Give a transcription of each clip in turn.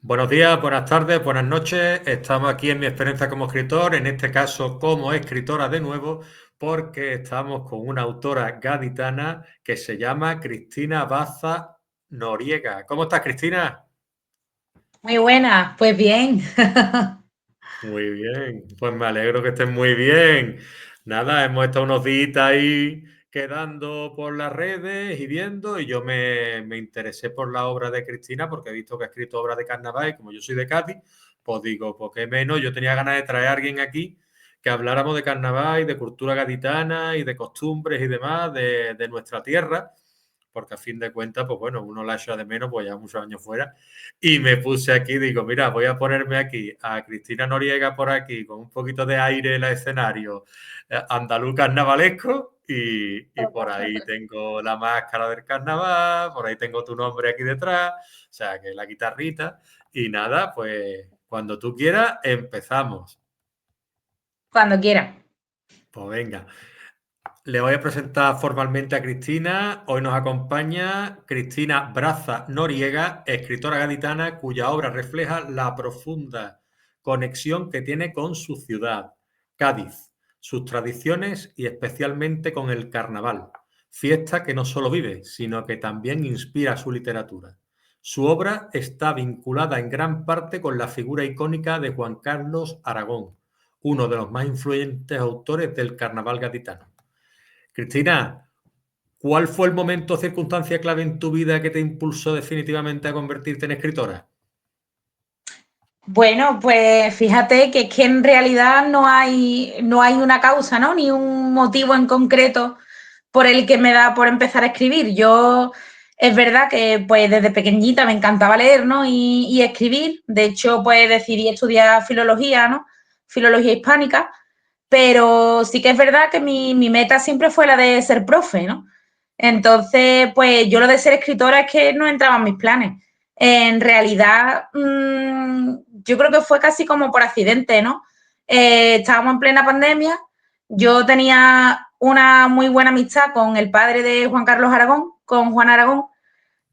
Buenos días, buenas tardes, buenas noches. Estamos aquí en mi experiencia como escritor, en este caso como escritora de nuevo, porque estamos con una autora gaditana que se llama Cristina Baza Noriega. ¿Cómo estás, Cristina? Muy buena, pues bien. Muy bien, pues me alegro que estés muy bien. Nada, hemos estado unos días ahí quedando por las redes y viendo, y yo me interesé por la obra de Cristina porque he visto que ha escrito obras de carnaval y como yo soy de Cádiz, pues digo, pues qué menos, yo tenía ganas de traer a alguien aquí que habláramos de carnaval y de cultura gaditana y de costumbres y demás de nuestra tierra, porque a fin de cuentas, pues bueno, uno la echa de menos, pues ya muchos años fuera. Y me puse aquí, digo, mira, voy a ponerme aquí a Cristina Noriega por aquí, con un poquito de aire en el escenario, andaluz carnavalesco, y por ahí tengo la máscara del carnaval, por ahí tengo tu nombre aquí detrás, o sea, que la guitarrita, y nada, pues cuando tú quieras, empezamos. Cuando quiera. Pues venga, le voy a presentar formalmente a Cristina. Hoy nos acompaña Cristina Braza Noriega, escritora gaditana cuya obra refleja la profunda conexión que tiene con su ciudad, Cádiz, sus tradiciones y especialmente con el carnaval, fiesta que no solo vive, sino que también inspira su literatura. Su obra está vinculada en gran parte con la figura icónica de Juan Carlos Aragón, uno de los más influyentes autores del carnaval gaditano. Cristina, ¿cuál fue el momento o circunstancia clave en tu vida que te impulsó definitivamente a convertirte en escritora? Bueno, pues fíjate que es que en realidad no hay una causa, ¿no? Ni un motivo en concreto por el que me da por empezar a escribir. Yo, es verdad que pues desde pequeñita me encantaba leer, ¿no? Y escribir. De hecho, pues decidí estudiar filología, ¿no? Filología hispánica. Pero sí que es verdad que mi meta siempre fue la de ser profe, ¿no? Entonces, pues yo lo de ser escritora es que no entraba en mis planes. En realidad, yo creo que fue casi como por accidente, ¿no? Estábamos en plena pandemia, yo tenía una muy buena amistad con el padre de Juan Carlos Aragón, con Juan Aragón,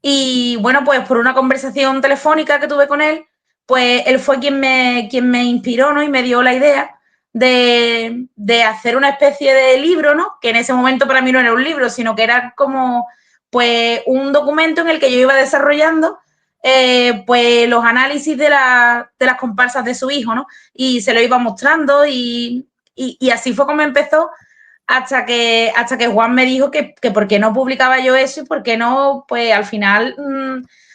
y bueno, pues por una conversación telefónica que tuve con él, pues él fue quien me inspiró, ¿no? Y me dio la idea de hacer una especie de libro, ¿no? Que en ese momento para mí no era un libro, sino que era como pues un documento en el que yo iba desarrollando pues los análisis de las comparsas de su hijo, ¿no? Y se lo iba mostrando y así fue como empezó hasta que Juan me dijo que por qué no publicaba yo eso y por qué no, pues al final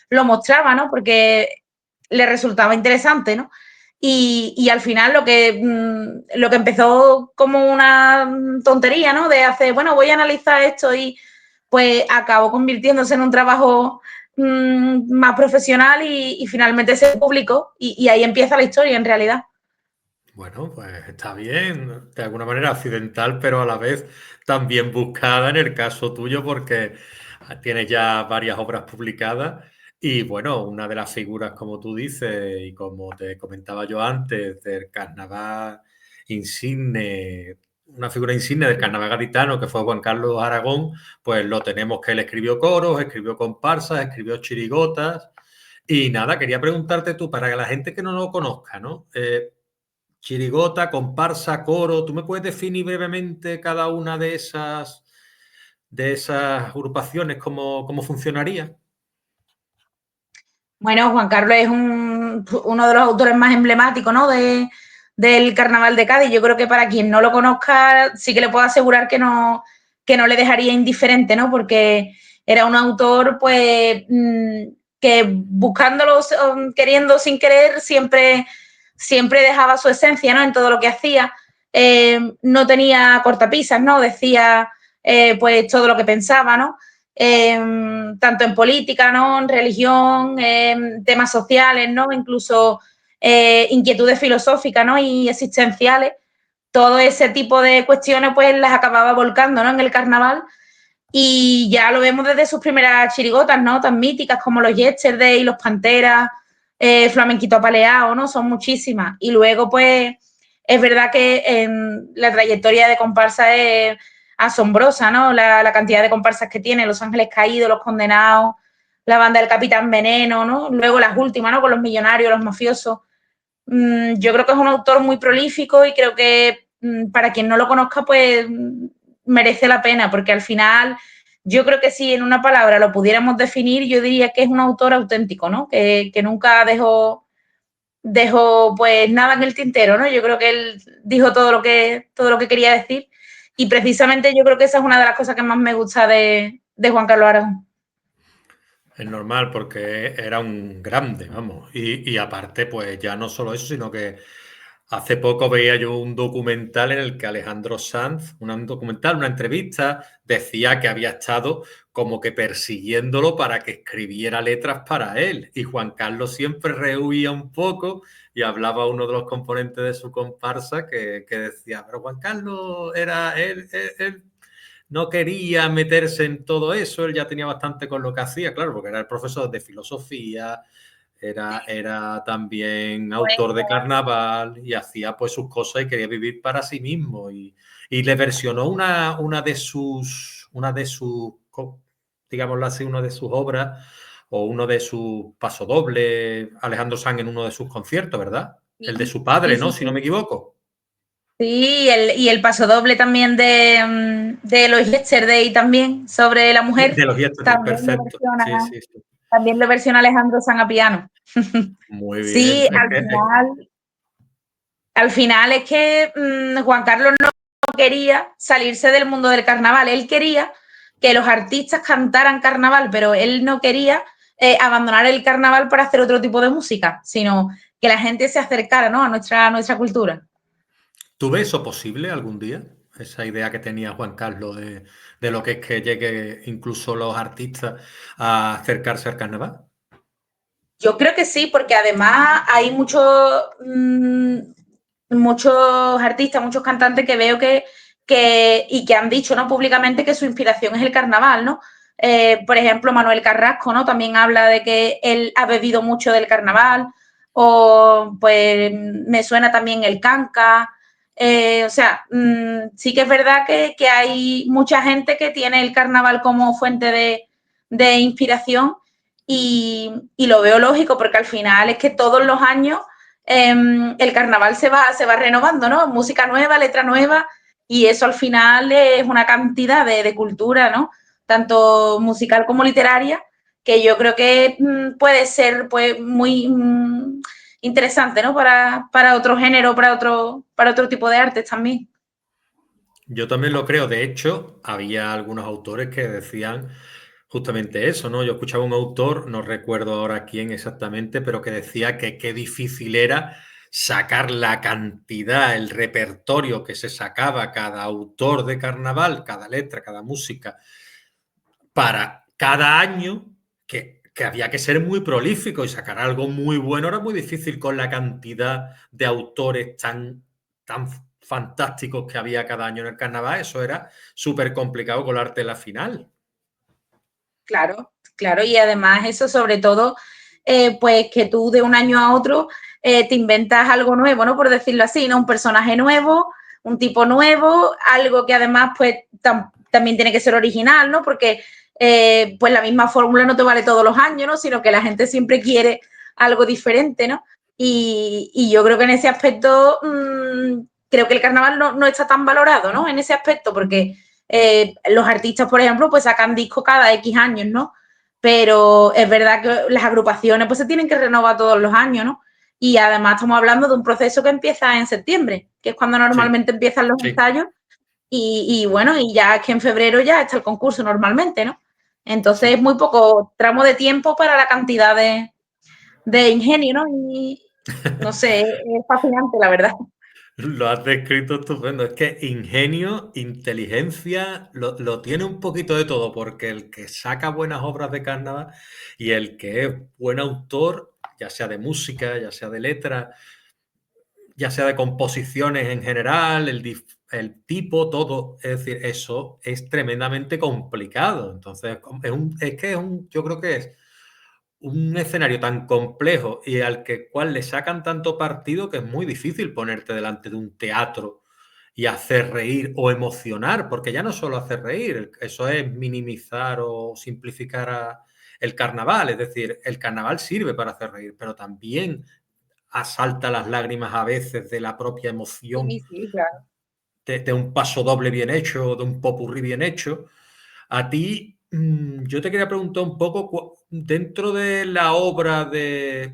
lo mostraba, ¿no? Porque le resultaba interesante, ¿no? Y al final lo que empezó como una tontería, ¿no? De hacer, bueno, voy a analizar esto y pues acabó convirtiéndose en un trabajo más profesional y finalmente se publicó y ahí empieza la historia en realidad. Bueno, pues está bien, de alguna manera accidental, pero a la vez también buscada en el caso tuyo porque tienes ya varias obras publicadas y bueno, una de las figuras, como tú dices y como te comentaba yo antes, del carnaval insigne, una figura insigne del carnaval gaditano que fue Juan Carlos Aragón, pues lo tenemos que él escribió coros, escribió comparsas, escribió chirigotas y nada, quería preguntarte tú, para que la gente que no lo conozca, ¿no? Chirigota, comparsa, coro. ¿Tú me puedes definir brevemente cada una de esas agrupaciones, cómo funcionaría? Bueno, Juan Carlos es uno de los autores más emblemáticos, ¿no? Del Carnaval de Cádiz. Yo creo que para quien no lo conozca, sí que le puedo asegurar que no le dejaría indiferente, ¿no? Porque era un autor, pues, que buscándolo, queriendo sin querer, siempre dejaba su esencia, ¿no? En todo lo que hacía. No tenía cortapisas, ¿no? Decía, pues, todo lo que pensaba, ¿no? Tanto en política, ¿no? En religión, temas sociales, ¿no? Incluso inquietudes filosóficas, ¿no? Y existenciales. Todo ese tipo de cuestiones, pues las acababa volcando, ¿no? En el carnaval. Y ya lo vemos desde sus primeras chirigotas, ¿no? Tan míticas como los Yesterday, los Panteras, Flamenquito Apaleado, ¿no? Son muchísimas. Y luego, pues, es verdad que en la trayectoria de comparsa es asombrosa, ¿no? La cantidad de comparsas que tiene, Los Ángeles Caídos, Los Condenados. la banda del Capitán Veneno, ¿no? Luego las últimas, ¿no? Con los millonarios, los mafiosos. Yo creo que es un autor muy prolífico y creo que para quien no lo conozca, pues merece la pena, porque al final yo creo que si en una palabra lo pudiéramos definir, yo diría que es un autor auténtico, ¿no? Que nunca dejó pues nada en el tintero, ¿no? Yo creo que él dijo todo lo que quería decir y precisamente yo creo que esa es una de las cosas que más me gusta de Juan Carlos Aragón. Es normal porque era un grande, vamos. Y aparte, pues ya no solo eso, sino que hace poco veía yo un documental en el que Alejandro Sanz, un documental, una entrevista, decía que había estado como que persiguiéndolo para que escribiera letras para él. Y Juan Carlos siempre rehuía un poco y hablaba a uno de los componentes de su comparsa que decía, pero Juan Carlos era él no quería meterse en todo eso, él ya tenía bastante con lo que hacía, claro, porque era el profesor de filosofía, era también autor de carnaval y hacía pues sus cosas y quería vivir para sí mismo. Y le versionó digámoslo así, una de sus obras o uno de sus pasodobles, Alejandro Sanz en uno de sus conciertos, ¿verdad? El de Sí, su padre, sí, ¿no? sí, Si no me sí. equivoco. Sí, y el paso doble también de los Yesterday también sobre la mujer, De los Yesterday, también lo perfecto. versiona, Sí, sí, sí. también lo versiona Alejandro Sanz a piano. Muy bien. Sí, al final es que Juan Carlos no quería salirse del mundo del carnaval, él quería que los artistas cantaran carnaval, pero él no quería abandonar el carnaval para hacer otro tipo de música, sino que la gente se acercara, ¿no? a nuestra cultura. ¿Tú ves eso posible algún día? Esa idea que tenía Juan Carlos de lo que es que llegue incluso los artistas a acercarse al carnaval. Yo creo que sí, porque además hay muchos artistas, muchos cantantes que veo y que han dicho, ¿no? Públicamente que su inspiración es el carnaval, ¿no? Por ejemplo, Manuel Carrasco, ¿no? También habla de que él ha bebido mucho del carnaval, o pues me suena también el canca. O sea, sí que es verdad que hay mucha gente que tiene el carnaval como fuente de inspiración y lo veo lógico porque al final es que todos los años el carnaval se va renovando, ¿no? Música nueva, letra nueva y eso al final es una cantidad de cultura, ¿no? Tanto musical como literaria, que yo creo que puede ser pues muy interesante, ¿no? Para otro género, para otro tipo de artes también. Yo también lo creo. De hecho, había algunos autores que decían justamente eso, ¿no? Yo escuchaba un autor, no recuerdo ahora quién exactamente, pero que decía que qué difícil era sacar la cantidad, el repertorio que se sacaba cada autor de carnaval, cada letra, cada música, para cada año, que había que ser muy prolífico y sacar algo muy bueno era muy difícil con la cantidad de autores tan fantásticos que había cada año en el carnaval. Eso era súper complicado colarte la final. Claro, claro, y además eso sobre todo, pues que tú de un año a otro te inventas algo nuevo, ¿no? Por decirlo así, ¿no? Un personaje nuevo, un tipo nuevo, algo que además pues también tiene que ser original, ¿no? Porque pues la misma fórmula no te vale todos los años, ¿no? Sino que la gente siempre quiere algo diferente, ¿no? Y yo creo que en ese aspecto, creo que el carnaval no está tan valorado, ¿no? En ese aspecto, porque los artistas, por ejemplo, pues sacan discos cada X años, ¿no? Pero es verdad que las agrupaciones pues se tienen que renovar todos los años, ¿no? Y además estamos hablando de un proceso que empieza en septiembre, que es cuando Sí, normalmente empiezan los sí. ensayos y bueno, y ya es que en febrero ya está el concurso normalmente, ¿no? Entonces es Sí. muy poco tramo de tiempo para la cantidad de ingenio, ¿no? Y no sé, es fascinante, la verdad. Lo has descrito estupendo. Es que ingenio, inteligencia, lo tiene un poquito de todo, porque el que saca buenas obras de carnaval y el que es buen autor, ya sea de música, ya sea de letra, ya sea de composiciones en general, el tipo, todo, es decir, eso es tremendamente complicado. Entonces, yo creo que es un escenario tan complejo y cual le sacan tanto partido que es muy difícil ponerte delante de un teatro y hacer reír o emocionar, porque ya no solo hacer reír, eso es minimizar o simplificar el carnaval. Es decir, el carnaval sirve para hacer reír, pero también asalta las lágrimas a veces de la propia emoción, Sí, sí, claro. de un paso doble bien hecho, de un popurrí bien hecho. A ti, yo te quería preguntar un poco, dentro de la obra de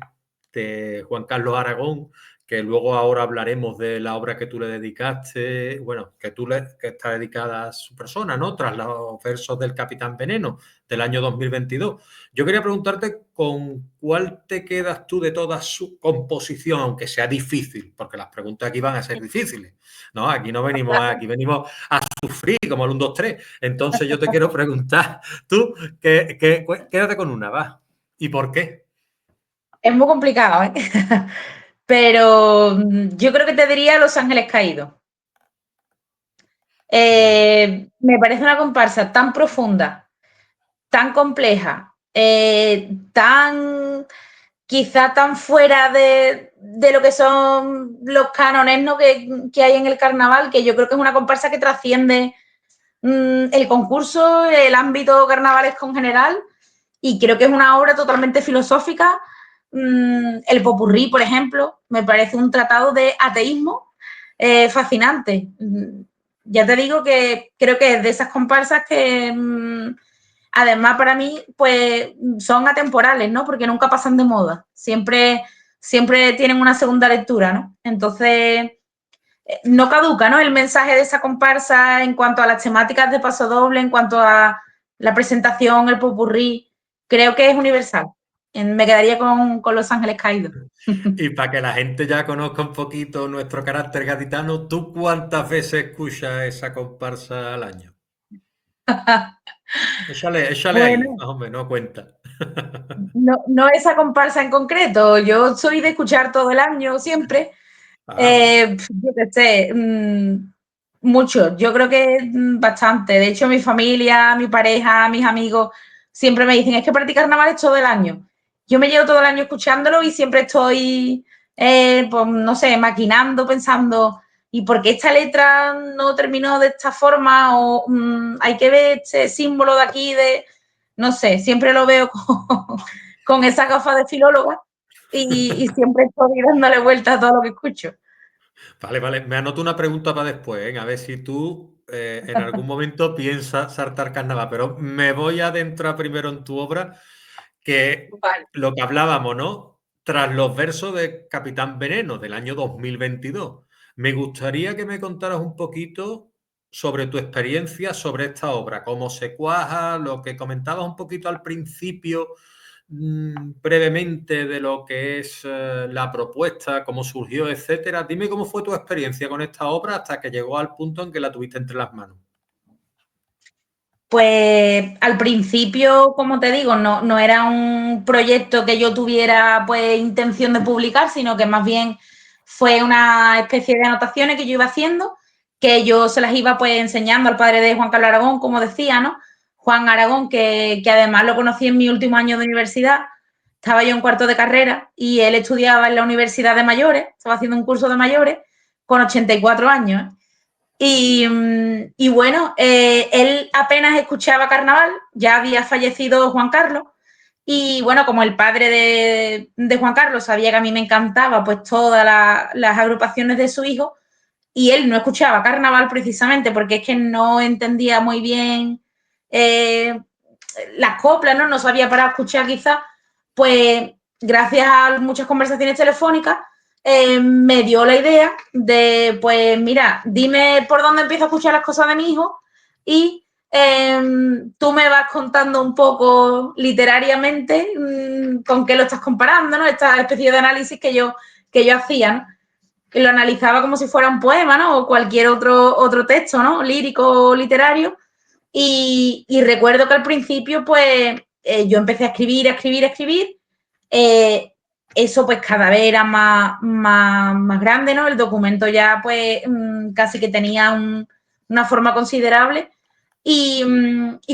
Juan Carlos Aragón, que luego ahora hablaremos de la obra que tú le dedicaste, bueno, que está dedicada a su persona, ¿no? Tras los versos del Capitán Veneno del año 2022. Yo quería preguntarte con cuál te quedas tú de toda su composición, aunque sea difícil, porque las preguntas aquí van a ser difíciles, ¿no? Aquí venimos a sufrir como el 1, 2, 3. Entonces yo te quiero preguntar, tú, quédate con una, va. ¿Y por qué? Es muy complicado, ¿eh? Pero yo creo que te diría Los Ángeles Caídos. Muy bien. Me parece una comparsa tan profunda, tan compleja, tan quizá tan fuera de lo que son los cánones, ¿no? que hay en el carnaval, que yo creo que es una comparsa que trasciende el concurso, el ámbito carnavalesco en general, y creo que es una obra totalmente filosófica. El Popurrí, por ejemplo, me parece un tratado de ateísmo fascinante. Ya te digo que creo que es de esas comparsas que además para mí pues son atemporales, ¿no? Porque nunca pasan de moda. Siempre tienen una segunda lectura, ¿no? Entonces no caduca, ¿no? El mensaje de esa comparsa en cuanto a las temáticas de Paso Doble, en cuanto a la presentación, el popurrí, creo que es universal. Me quedaría con Los Ángeles Caídos. Y para que la gente ya conozca un poquito nuestro carácter gaditano, ¿tú cuántas veces escuchas esa comparsa al año? Échale ahí, Bueno, más o menos, cuenta. no esa comparsa en concreto. Yo soy de escuchar todo el año, siempre. Ah, vale. Yo qué sé, mucho. Yo creo que bastante. De hecho, mi familia, mi pareja, mis amigos siempre me dicen, es que para ti carnaval es todo el año. Yo me llevo todo el año escuchándolo y siempre estoy, pues, no sé, maquinando, pensando, ¿y por qué esta letra no terminó de esta forma? O hay que ver este símbolo de aquí, no sé, siempre lo veo con esa gafa de filóloga y siempre estoy dándole vuelta a todo lo que escucho. Vale, vale. Me anoto una pregunta para después, ¿eh? A ver si tú en algún momento piensas saltar carnaval, pero me voy a adentrar primero en tu obra, que Vale. lo que hablábamos, ¿no? Tras los versos de Capitán Veneno del año 2022. Me gustaría que me contaras un poquito sobre tu experiencia sobre esta obra, cómo se cuaja, lo que comentabas un poquito al principio, brevemente de lo que es la propuesta, cómo surgió, etcétera. Dime cómo fue tu experiencia con esta obra hasta que llegó al punto en que la tuviste entre las manos. Pues al principio, como te digo, no era un proyecto que yo tuviera pues intención de publicar, sino que más bien fue una especie de anotaciones que yo iba haciendo, que yo se las iba pues enseñando al padre de Juan Carlos Aragón, como decía, ¿no? Juan Aragón, que además lo conocí en mi último año de universidad, estaba yo en cuarto de carrera y él estudiaba en la Universidad de Mayores, estaba haciendo un curso de mayores con 84 años, ¿eh? Y bueno, él apenas escuchaba carnaval, ya había fallecido Juan Carlos, y bueno, como el padre de Juan Carlos sabía que a mí me encantaba pues todas las agrupaciones de su hijo, y él no escuchaba carnaval precisamente porque es que no entendía muy bien eh, las coplas, ¿no? No sabía para escuchar quizás, pues gracias a muchas conversaciones telefónicas me dio la idea de, pues mira, dime por dónde empiezo a escuchar las cosas de mi hijo y tú me vas contando un poco literariamente con qué lo estás comparando, ¿no? Esta especie de análisis que yo hacía, ¿no? Que lo analizaba como si fuera un poema, ¿no? O cualquier otro texto, ¿no? Lírico o literario. Y recuerdo que al principio, pues, yo empecé a escribir, a escribir, a escribir. Eh, Eso, pues, cada vez era más grande, ¿no? El documento ya, pues, casi que tenía una forma considerable. Y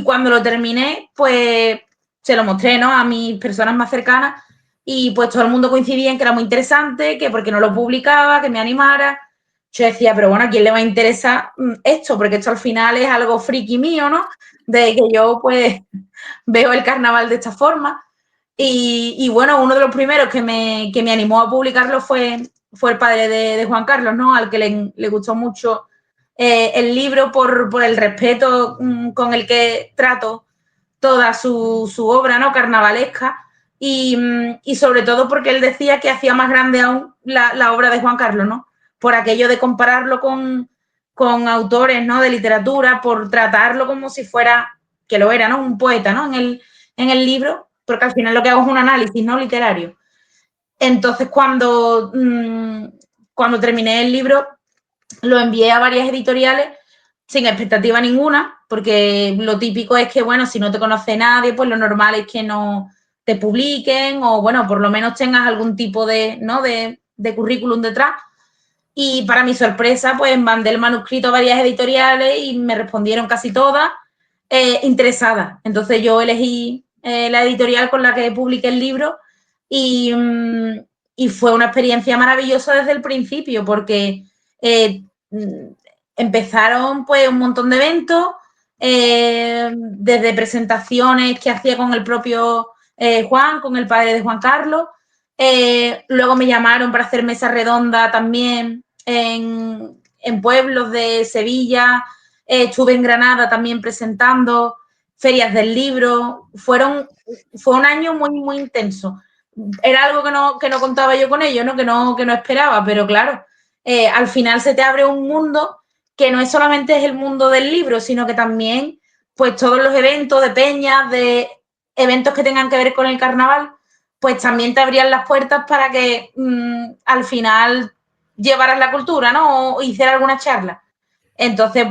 cuando lo terminé, pues, se lo mostré, ¿no? A mis personas más cercanas y, pues, todo el mundo coincidía en que era muy interesante, que porque no lo publicaba, que me animara. yo decía, pero bueno, ¿a quién le va a interesar esto? Porque esto al final es algo friki mío, ¿no? De que yo pues veo el carnaval de esta forma. Y bueno, uno de los primeros que me animó a publicarlo fue el padre de Juan Carlos, ¿no? Al que le gustó mucho el libro por el respeto con el que trato toda su obra, ¿no? Carnavalesca. Y sobre todo porque él decía que hacía más grande aún la obra de Juan Carlos, ¿no? Por aquello de compararlo con autores, ¿no? De literatura, por tratarlo como si fuera, que lo era, ¿no? Un poeta, ¿no? En el libro, porque al final lo que hago es un análisis, ¿no? Literario. Entonces, cuando terminé el libro, lo envié a varias editoriales sin expectativa ninguna, porque lo típico es que, bueno, si no te conoce nadie, pues lo normal es que no te publiquen o, bueno, por lo menos tengas algún tipo de, ¿no? de currículum detrás. Y para mi sorpresa, pues mandé el manuscrito a varias editoriales y me respondieron casi todas interesadas. Entonces yo elegí la editorial con la que publiqué el libro y, y fue una experiencia maravillosa desde el principio porque eh, empezaron pues un montón de eventos, desde presentaciones que hacía con el propio Juan, con el padre de Juan Carlos. Luego me llamaron para hacer mesa redonda también en pueblos de Sevilla. Estuve en Granada también presentando ferias del libro. Fue un año muy, muy intenso. Era algo que no contaba yo con ellos, ¿no? Que no esperaba, pero claro, al final se te abre un mundo que no es solamente es el mundo del libro, sino que también pues todos los eventos de peñas, de eventos que tengan que ver con el carnaval, pues también te abrían las puertas para que al final llevaras la cultura, ¿no? O hicieras alguna charla. Entonces,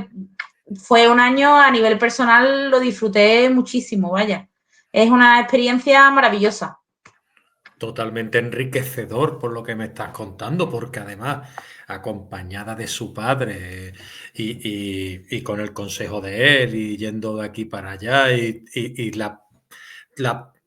fue un año a nivel personal, lo disfruté muchísimo, vaya. Es una experiencia maravillosa. Totalmente enriquecedor por lo que me estás contando, porque además, acompañada de su padre y con el consejo de él, y yendo de aquí para allá, y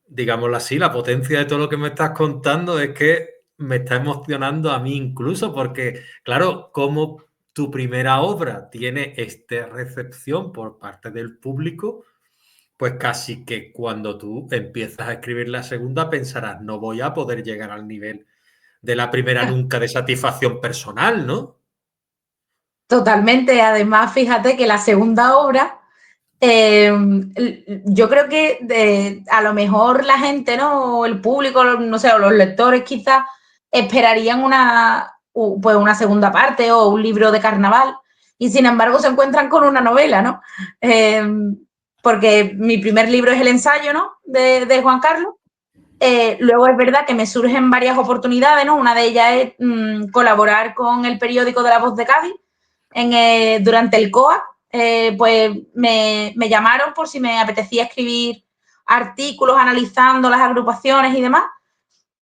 digámoslo así, la potencia de todo lo que me estás contando es que me está emocionando a mí incluso, porque, claro, como tu primera obra tiene esta recepción por parte del público, pues casi que cuando tú empiezas a escribir la segunda pensarás, no voy a poder llegar al nivel de la primera nunca de satisfacción personal, ¿no? Totalmente. Además, fíjate que la segunda obra, eh, yo creo que a lo mejor la gente, ¿no? O el público, no sé, o los lectores quizás esperarían pues una segunda parte o un libro de carnaval y sin embargo se encuentran con una novela, ¿no? Eh, Porque mi primer libro es el ensayo, ¿no? De Juan Carlos. Luego es verdad que me surgen varias oportunidades, ¿no? Una de ellas es colaborar con el periódico de La Voz de Cádiz durante el COA. Pues me llamaron por si me apetecía escribir artículos analizando las agrupaciones y demás.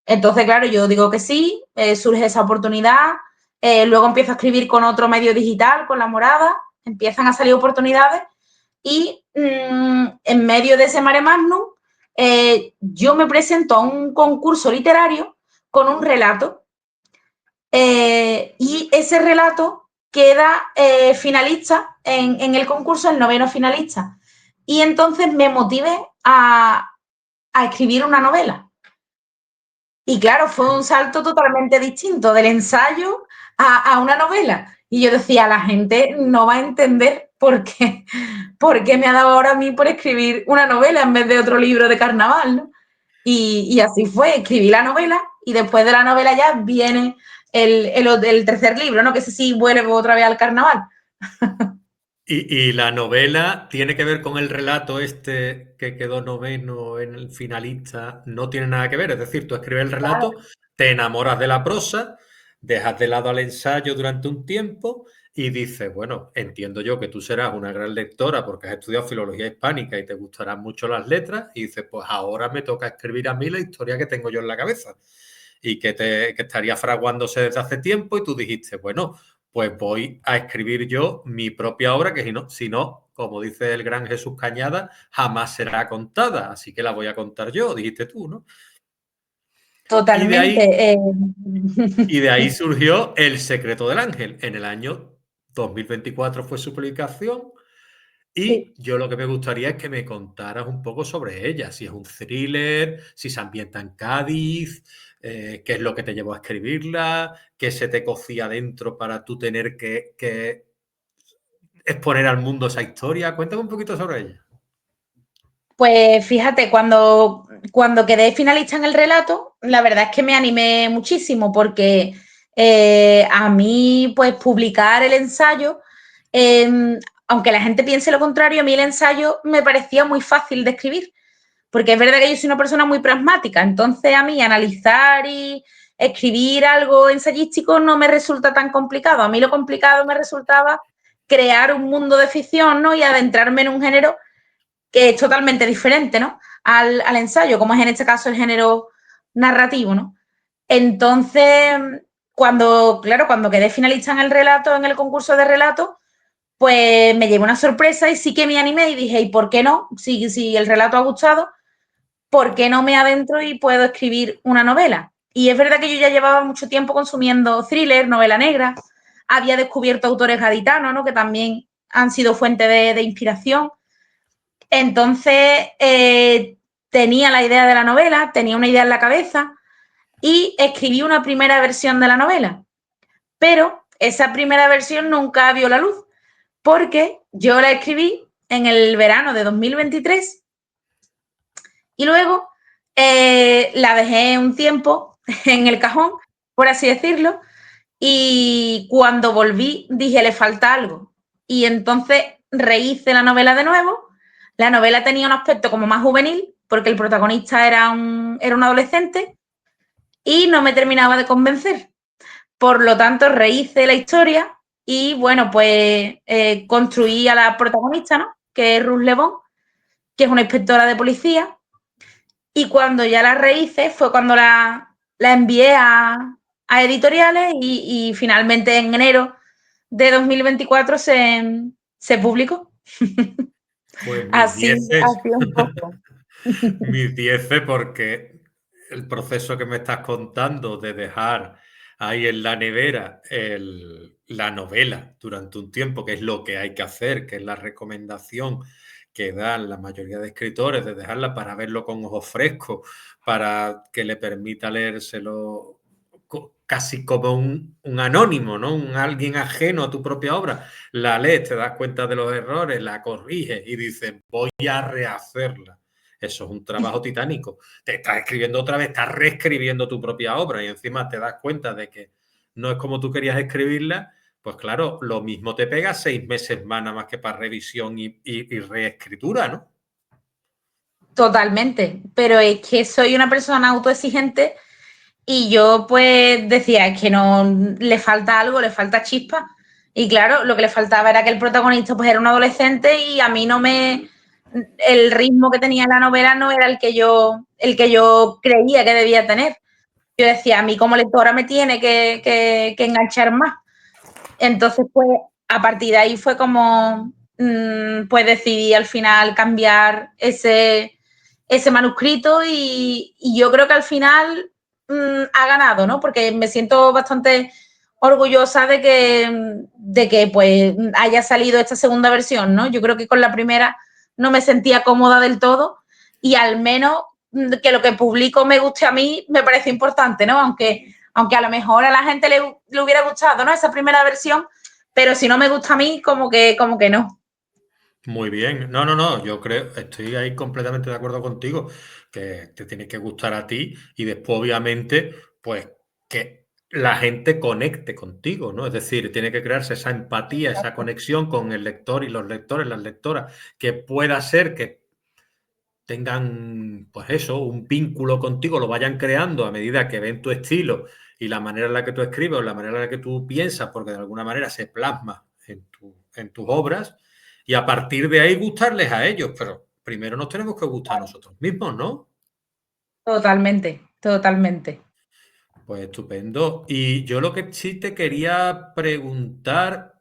Entonces, claro, yo digo que sí, surge esa oportunidad. Luego empiezo a escribir con otro medio digital, con La Morada, empiezan a salir oportunidades y en medio de ese mare magnum, yo me presento a un concurso literario con un relato y ese relato queda finalista en el concurso, el noveno finalista. Y entonces me motivé a escribir una novela. Y claro, fue un salto totalmente distinto del ensayo a una novela. Y yo decía, la gente no va a entender por qué me ha dado ahora a mí por escribir una novela en vez de otro libro de carnaval, ¿no? Y así fue, escribí la novela y después de la novela ya viene el tercer libro, ¿no? Que ese sí vuelve otra vez al carnaval. Y la novela tiene que ver con el relato este que quedó noveno en el finalista, no tiene nada que ver. Es decir, tú escribes el relato, te enamoras de la prosa, dejas de lado al ensayo durante un tiempo y dices, bueno, entiendo yo que tú serás una gran lectora porque has estudiado filología hispánica y te gustarán mucho las letras, y dices, pues ahora me toca escribir a mí la historia que tengo yo en la cabeza y que estaría fraguándose desde hace tiempo, y tú dijiste, bueno, pues voy a escribir yo mi propia obra, que si no, como dice el gran Jesús Cañada, jamás será contada, así que la voy a contar yo, dijiste tú, ¿no? Y de Totalmente. ahí, y de ahí surgió El secreto del ángel. En el año 2024 fue su publicación. Sí. Y yo lo que me gustaría es que me contaras un poco sobre ella, si es un thriller, si se ambienta en Cádiz, qué es lo que te llevó a escribirla, qué se te cocía dentro para tú tener que exponer al mundo esa historia. Cuéntame un poquito sobre ella. Pues fíjate, cuando quedé finalista en el relato, la verdad es que me animé muchísimo porque a mí, pues publicar el ensayo, eh, aunque la gente piense lo contrario, a mí el ensayo me parecía muy fácil de escribir, porque es verdad que yo soy una persona muy pragmática, entonces a mí analizar y escribir algo ensayístico no me resulta tan complicado. A mí lo complicado me resultaba crear un mundo de ficción, ¿no? Y adentrarme en un género que es totalmente diferente, ¿no? Al ensayo, como es en este caso el género narrativo, ¿no? Entonces, claro, cuando quedé finalista en el relato, en el concurso de relato, pues me llevé una sorpresa y sí que me animé y dije, ¿y por qué no? Si el relato ha gustado, ¿por qué no me adentro y puedo escribir una novela? Y es verdad que yo ya llevaba mucho tiempo consumiendo thriller, novela negra, había descubierto autores gaditanos, ¿no? Que también han sido fuente de inspiración. Entonces, tenía la idea de la novela, tenía una idea en la cabeza y escribí una primera versión de la novela. Pero esa primera versión nunca vio la luz porque yo la escribí en el verano de 2023 y luego la dejé un tiempo en el cajón, por así decirlo, y cuando volví dije, le falta algo. Y entonces rehice la novela de nuevo. La novela tenía un aspecto como más juvenil, porque el protagonista era un adolescente, y no me terminaba de convencer. Por lo tanto, rehice la historia y, bueno, pues construí a la protagonista, ¿no? Que es Ruth Lebón, que es una inspectora de policía. Y cuando ya la rehice fue cuando la envié a editoriales y finalmente en enero de 2024 se publicó. Pues mis Así, dieces, así un poco. mis dieces, porque el proceso que me estás contando de dejar ahí en la nevera la novela durante un tiempo, que es lo que hay que hacer, que es la recomendación que dan la mayoría de escritores, de dejarla para verlo con ojos frescos, para que le permita leérselo casi como un anónimo, ¿no? Un alguien ajeno a tu propia obra. La lees, te das cuenta de los errores, la corriges y dices, voy a rehacerla. Eso es un trabajo titánico. Te estás escribiendo otra vez, estás reescribiendo tu propia obra y encima te das cuenta de que no es como tú querías escribirla. Pues claro, lo mismo te pega 6 meses más nada más que para revisión y reescritura, ¿no? Totalmente. Pero es que soy una persona autoexigente y yo pues decía, es que no le falta algo, le falta chispa. Y claro, lo que le faltaba era que el protagonista pues era un adolescente y a mí no me... El ritmo que tenía la novela no era el que yo creía que debía tener. Yo decía, a mí como lectora me tiene que enganchar más. Entonces, pues, a partir de ahí fue como, pues decidí al final cambiar ese manuscrito y yo creo que al final ha ganado, ¿no? Porque me siento bastante orgullosa de que pues haya salido esta segunda versión, ¿no? Yo creo que con la primera no me sentía cómoda del todo y al menos que lo que publico me guste a mí me parece importante, ¿no? Aunque a lo mejor a la gente le hubiera gustado, ¿no? Esa primera versión, pero si no me gusta a mí, como que no. Muy bien. No, no, no. Yo creo, estoy ahí completamente de acuerdo contigo, que te tiene que gustar a ti y después, obviamente, pues que la gente conecte contigo, ¿no? Es decir, tiene que crearse esa empatía, esa conexión con el lector y los lectores, las lectoras, que pueda ser que tengan, pues eso, un vínculo contigo, lo vayan creando a medida que ven tu estilo y la manera en la que tú escribes o la manera en la que tú piensas, porque de alguna manera se plasma en tus obras, y a partir de ahí gustarles a ellos, pero primero nos tenemos que gustar a nosotros mismos, ¿no? Totalmente, totalmente. Pues estupendo. Y yo lo que sí te quería preguntar,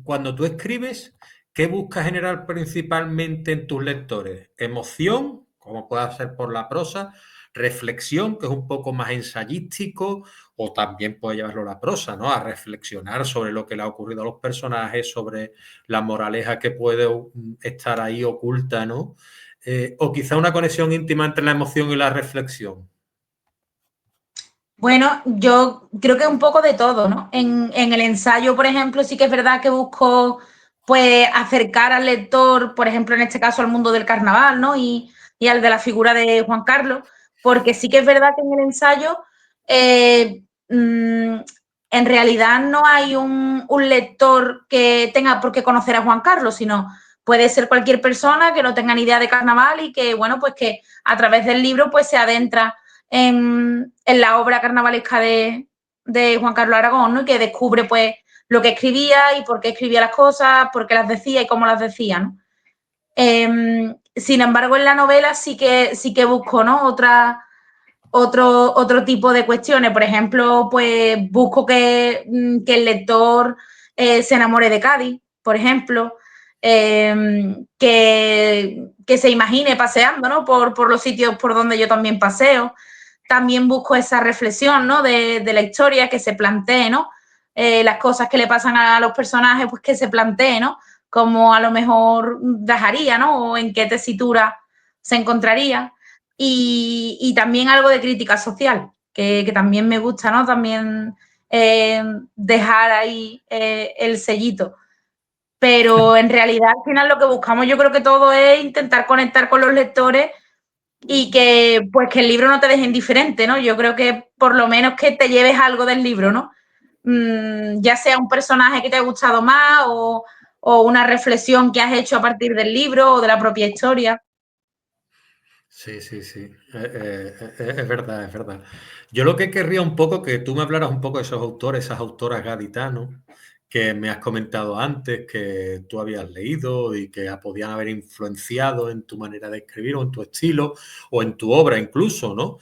cuando tú escribes, ¿qué buscas generar principalmente en tus lectores? ¿Emoción, como pueda ser por la prosa? reflexión, que es un poco más ensayístico, o también puede llevarlo a la prosa, ¿no? A reflexionar sobre lo que le ha ocurrido a los personajes, sobre la moraleja que puede estar ahí oculta, ¿no? O quizá una conexión íntima entre la emoción y la reflexión. Bueno, yo creo que un poco de todo, ¿no? En el ensayo, por ejemplo, sí que es verdad que busco, pues, acercar al lector, por ejemplo, en este caso, al mundo del carnaval, ¿no? Y al de la figura de Juan Carlos, porque sí que es verdad que en el ensayo, en realidad no hay un lector que tenga por qué conocer a Juan Carlos, sino puede ser cualquier persona que no tenga ni idea de carnaval y que, bueno, pues que a través del libro, pues, se adentra en la obra carnavalesca de Juan Carlos Aragón, ¿no? Y que descubre, pues, lo que escribía y por qué escribía las cosas, por qué las decía y cómo las decía, ¿no? Sin embargo, en la novela sí que busco, ¿no? Otro tipo de cuestiones. Por ejemplo, pues busco que el lector se enamore de Cádiz, por ejemplo, que se imagine paseando, ¿no? Por los sitios por donde yo también paseo. También busco esa reflexión, ¿no? De la historia, que se plantee, ¿no? Las cosas que le pasan a los personajes, pues que se plantee, ¿no? Como a lo mejor dejaría, ¿no? O en qué tesitura se encontraría. Y también algo de crítica social, que también me gusta, ¿no? También dejar ahí el sellito. Pero en realidad, al final, lo que buscamos, yo creo que todo es intentar conectar con los lectores y que, pues, que el libro no te deje indiferente, ¿no? Yo creo que por lo menos que te lleves algo del libro, ¿no? Ya sea un personaje que te ha gustado más o una reflexión que has hecho a partir del libro o de la propia historia. Sí, sí, sí. Es verdad, es verdad. Yo lo que querría un poco que tú me hablaras un poco de esos autores, esas autoras gaditanos que me has comentado antes, que tú habías leído y que podían haber influenciado en tu manera de escribir o en tu estilo o en tu obra incluso, ¿no?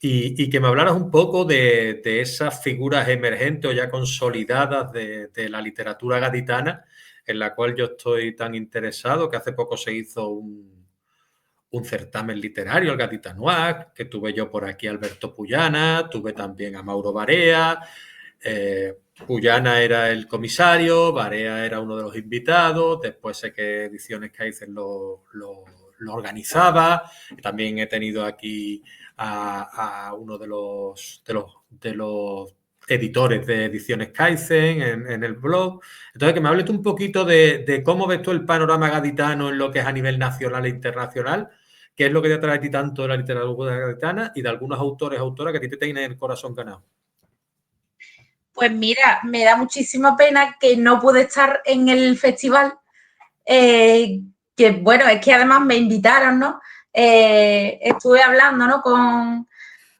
Y que me hablaras un poco de esas figuras emergentes o ya consolidadas de la literatura gaditana, en la cual yo estoy tan interesado, que hace poco se hizo un certamen literario, el Gatita Noir, que tuve yo por aquí a Alberto Puyana, tuve también a Mauro Barea. Puyana era el comisario, Barea era uno de los invitados, después sé que Ediciones Kaizen lo organizaba. También he tenido aquí a uno de los editores de Ediciones Kaizen en el blog. Entonces, que me hables tú un poquito de cómo ves tú el panorama gaditano en lo que es a nivel nacional e internacional, qué es lo que te atrae a ti tanto de la literatura gaditana y de algunos autores, autoras que a ti te tienen el corazón ganado. Pues mira, me da muchísima pena que no pude estar en el festival, que bueno, es que además me invitaron, ¿no? Estuve hablando, ¿no?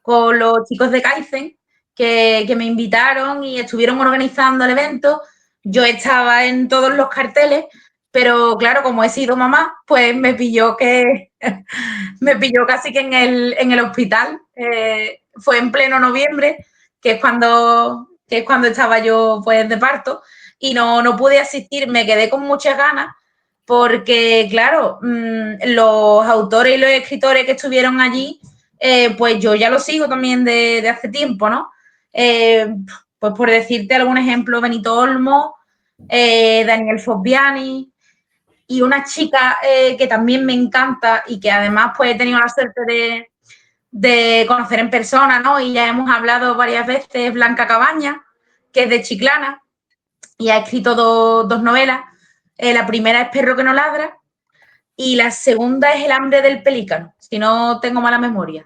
Con los chicos de Kaizen, que me invitaron y estuvieron organizando el evento. Yo estaba en todos los carteles, pero claro, como he sido mamá, pues me pilló casi que en el hospital. Fue en pleno noviembre, que es cuando estaba yo, pues, de parto, y no pude asistir. Me quedé con muchas ganas porque, claro, los autores y los escritores que estuvieron allí, pues yo ya los sigo también de hace tiempo, ¿no? Pues por decirte algún ejemplo, Benito Olmo, Daniel Fosbiani, y una chica que también me encanta y que además, pues, he tenido la suerte de conocer en persona, ¿no? Y ya hemos hablado varias veces, Blanca Cabaña, que es de Chiclana y ha escrito dos novelas. La primera es Perro que no ladra y la segunda es El hambre del pelícano, si no tengo mala memoria.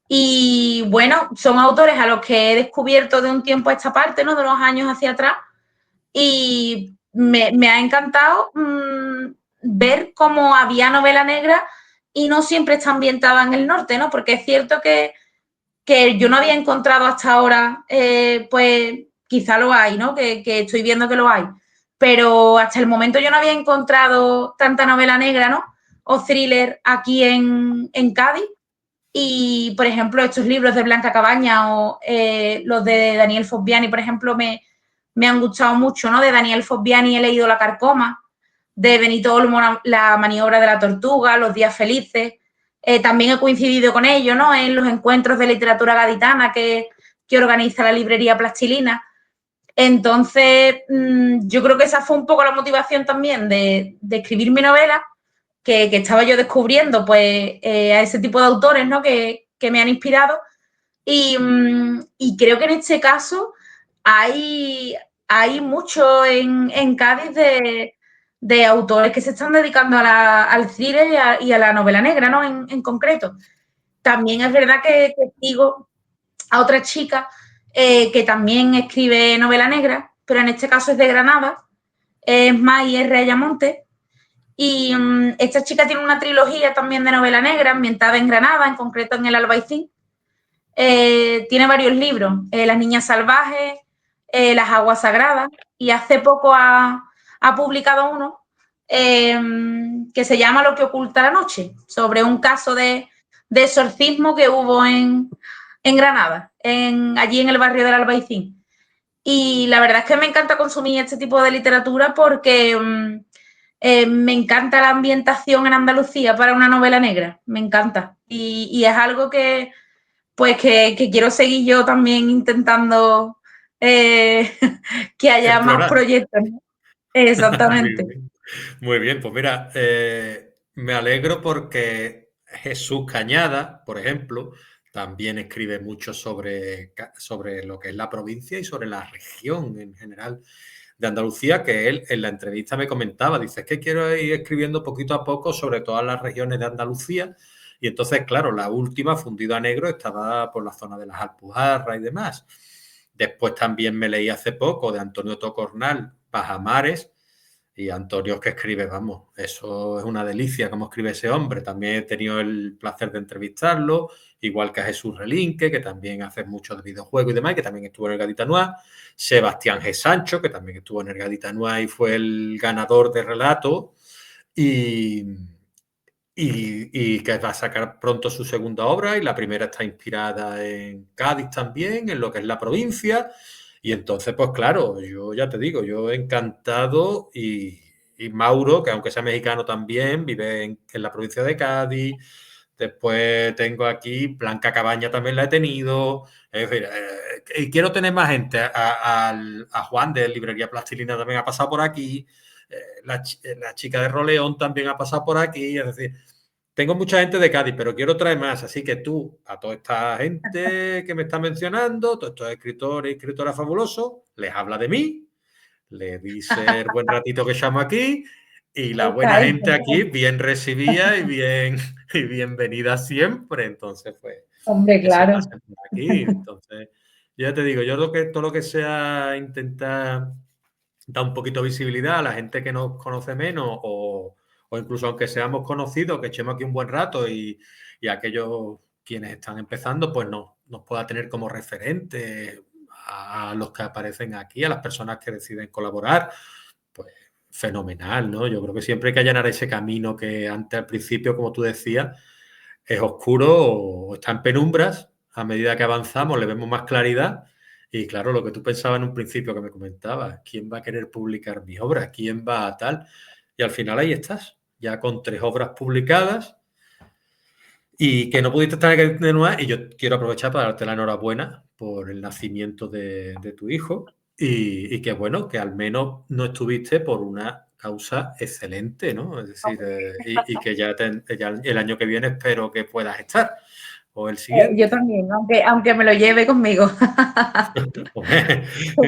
Y bueno, son autores a los que he descubierto de un tiempo a esta parte, ¿no? De los años hacia atrás. Y me ha encantado ver cómo había novela negra y no siempre está ambientada en el norte, ¿no? Porque es cierto que yo no había encontrado hasta ahora, pues quizá lo hay, ¿no? Que estoy viendo que lo hay. Pero hasta el momento yo no había encontrado tanta novela negra, ¿no? O thriller aquí en Cádiz. Y, por ejemplo, estos libros de Blanca Cabaña o los de Daniel Fosbiani, por ejemplo, me han gustado mucho, ¿no? De Daniel Fosbiani he leído La Carcoma, de Benito Olmo La maniobra de la tortuga, Los días felices, También he coincidido con ellos, ¿no? En los encuentros de literatura gaditana que organiza la librería Plastilina. Entonces, yo creo que esa fue un poco la motivación también de escribir mi novela, que estaba yo descubriendo pues a ese tipo de autores, ¿no? Que me han inspirado. Y creo que en este caso hay mucho en Cádiz de autores que se están dedicando al thriller y a la novela negra, ¿no? En concreto. También es verdad que sigo a otra chica que también escribe novela negra, pero en este caso es de Granada, es May R. Ayamonte. Y esta chica tiene una trilogía también de novela negra ambientada en Granada, en concreto en el Albaicín. Tiene varios libros, Las niñas salvajes, Las aguas sagradas, y hace poco ha publicado uno que se llama Lo que oculta la noche, sobre un caso de exorcismo que hubo en Granada, allí en el barrio del Albaicín. Y la verdad es que me encanta consumir este tipo de literatura porque me encanta la ambientación en Andalucía para una novela negra, me encanta. Y es algo pues que quiero seguir yo también intentando que haya más Explorar. proyectos, ¿no? Muy Exactamente. bien. Muy bien, pues mira, me alegro porque Jesús Cañada, por ejemplo, también escribe mucho sobre lo que es la provincia y sobre la región en general de Andalucía, que él en la entrevista me comentaba, dice, es que quiero ir escribiendo poquito a poco sobre todas las regiones de Andalucía, y entonces, claro, la última, Fundido a Negro, estaba por la zona de las Alpujarras y demás. Después también me leí hace poco de Antonio Tocornal, Pajamares, y Antonio que escribe, vamos, eso es una delicia como escribe ese hombre. También he tenido el placer de entrevistarlo, igual que a Jesús Relinque, que también hace mucho de videojuegos y demás, que también estuvo en el Gadita Noir. Sebastián G. Sancho, que también estuvo en el Gadita Noir y fue el ganador de relato. Y, y que va a sacar pronto su segunda obra, y la primera está inspirada en Cádiz también, en lo que es la provincia. Y entonces, pues claro, yo ya te digo, yo encantado, y Mauro, que aunque sea mexicano también, vive en la provincia de Cádiz. Después tengo aquí Blanca Cabaña, también la he tenido. Es decir, y quiero tener más gente. A Juan de Librería Plastilina también ha pasado por aquí. La chica de Roleón también ha pasado por aquí. Es decir, tengo mucha gente de Cádiz, pero quiero traer más. Así que tú, a toda esta gente que me está mencionando, todos estos escritores y escritoras fabulosos, les habla de mí, les dice el buen ratito que llamo aquí, y la buena Está hecho. gente aquí bien recibida y bienvenida siempre. Entonces, pues, Hombre, que se claro. pasen por aquí. Entonces, ya te digo, yo creo que todo lo que sea intentar dar un poquito de visibilidad a la gente que nos conoce menos, o incluso aunque seamos conocidos, que echemos aquí un buen rato, y aquellos quienes están empezando, pues nos pueda tener como referente a los que aparecen aquí, a las personas que deciden colaborar, pues fenomenal, ¿no? Yo creo que siempre hay que allanar ese camino que antes, al principio, como tú decías, es oscuro o está en penumbras. A medida que avanzamos le vemos más claridad. Y claro, lo que tú pensabas en un principio que me comentabas, ¿quién va a querer publicar mi obra? ¿Quién va a tal? Y al final ahí estás, ya con 3 obras publicadas, y que no pudiste estar en de nuevo. Y yo quiero aprovechar para darte la enhorabuena por el nacimiento de tu hijo, y que bueno, que al menos no estuviste por una causa excelente, ¿no? Es decir, y que ya el año que viene espero que puedas estar, o el Yo siguiente. también, aunque me lo lleve conmigo.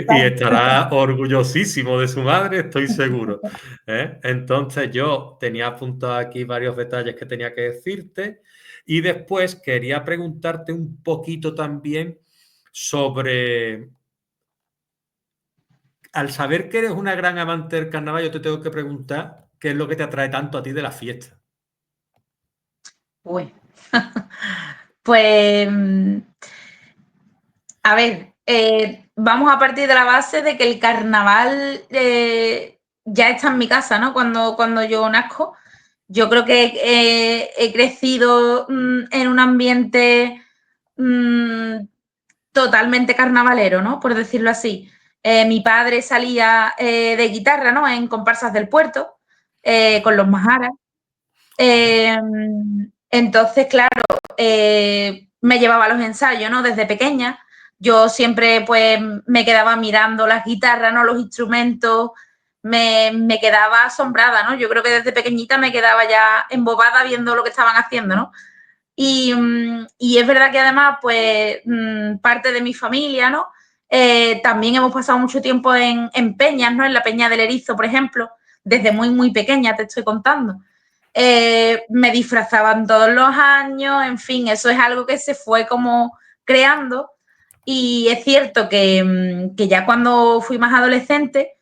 Y estará orgullosísimo de su madre, estoy seguro. ¿Eh? Entonces yo tenía apuntado aquí varios detalles que tenía que decirte, y después quería preguntarte un poquito también sobre, al saber que eres una gran amante del carnaval, yo te tengo que preguntar qué es lo que te atrae tanto a ti de la fiesta. Uy. Pues, a ver, vamos a partir de la base de que el carnaval ya está en mi casa, ¿no? Cuando yo nazco. Yo creo que he crecido en un ambiente mm, totalmente carnavalero, ¿no? Por decirlo así. Mi padre salía de guitarra, ¿no? En comparsas del puerto, con los majaras. Eh, Entonces, claro, me llevaba a los ensayos, ¿no? Desde pequeña. Yo siempre, pues, me quedaba mirando las guitarras, ¿no? Los instrumentos, me quedaba asombrada, ¿no? Yo creo que desde pequeñita me quedaba ya embobada viendo lo que estaban haciendo, ¿no? Y es verdad que además, pues, parte de mi familia, ¿no? También hemos pasado mucho tiempo en peñas, ¿no? En la Peña del Erizo, por ejemplo, desde muy, muy pequeña, te estoy contando. Me disfrazaban todos los años, en fin, eso es algo que se fue como creando. Y es cierto que ya cuando fui más adolescente,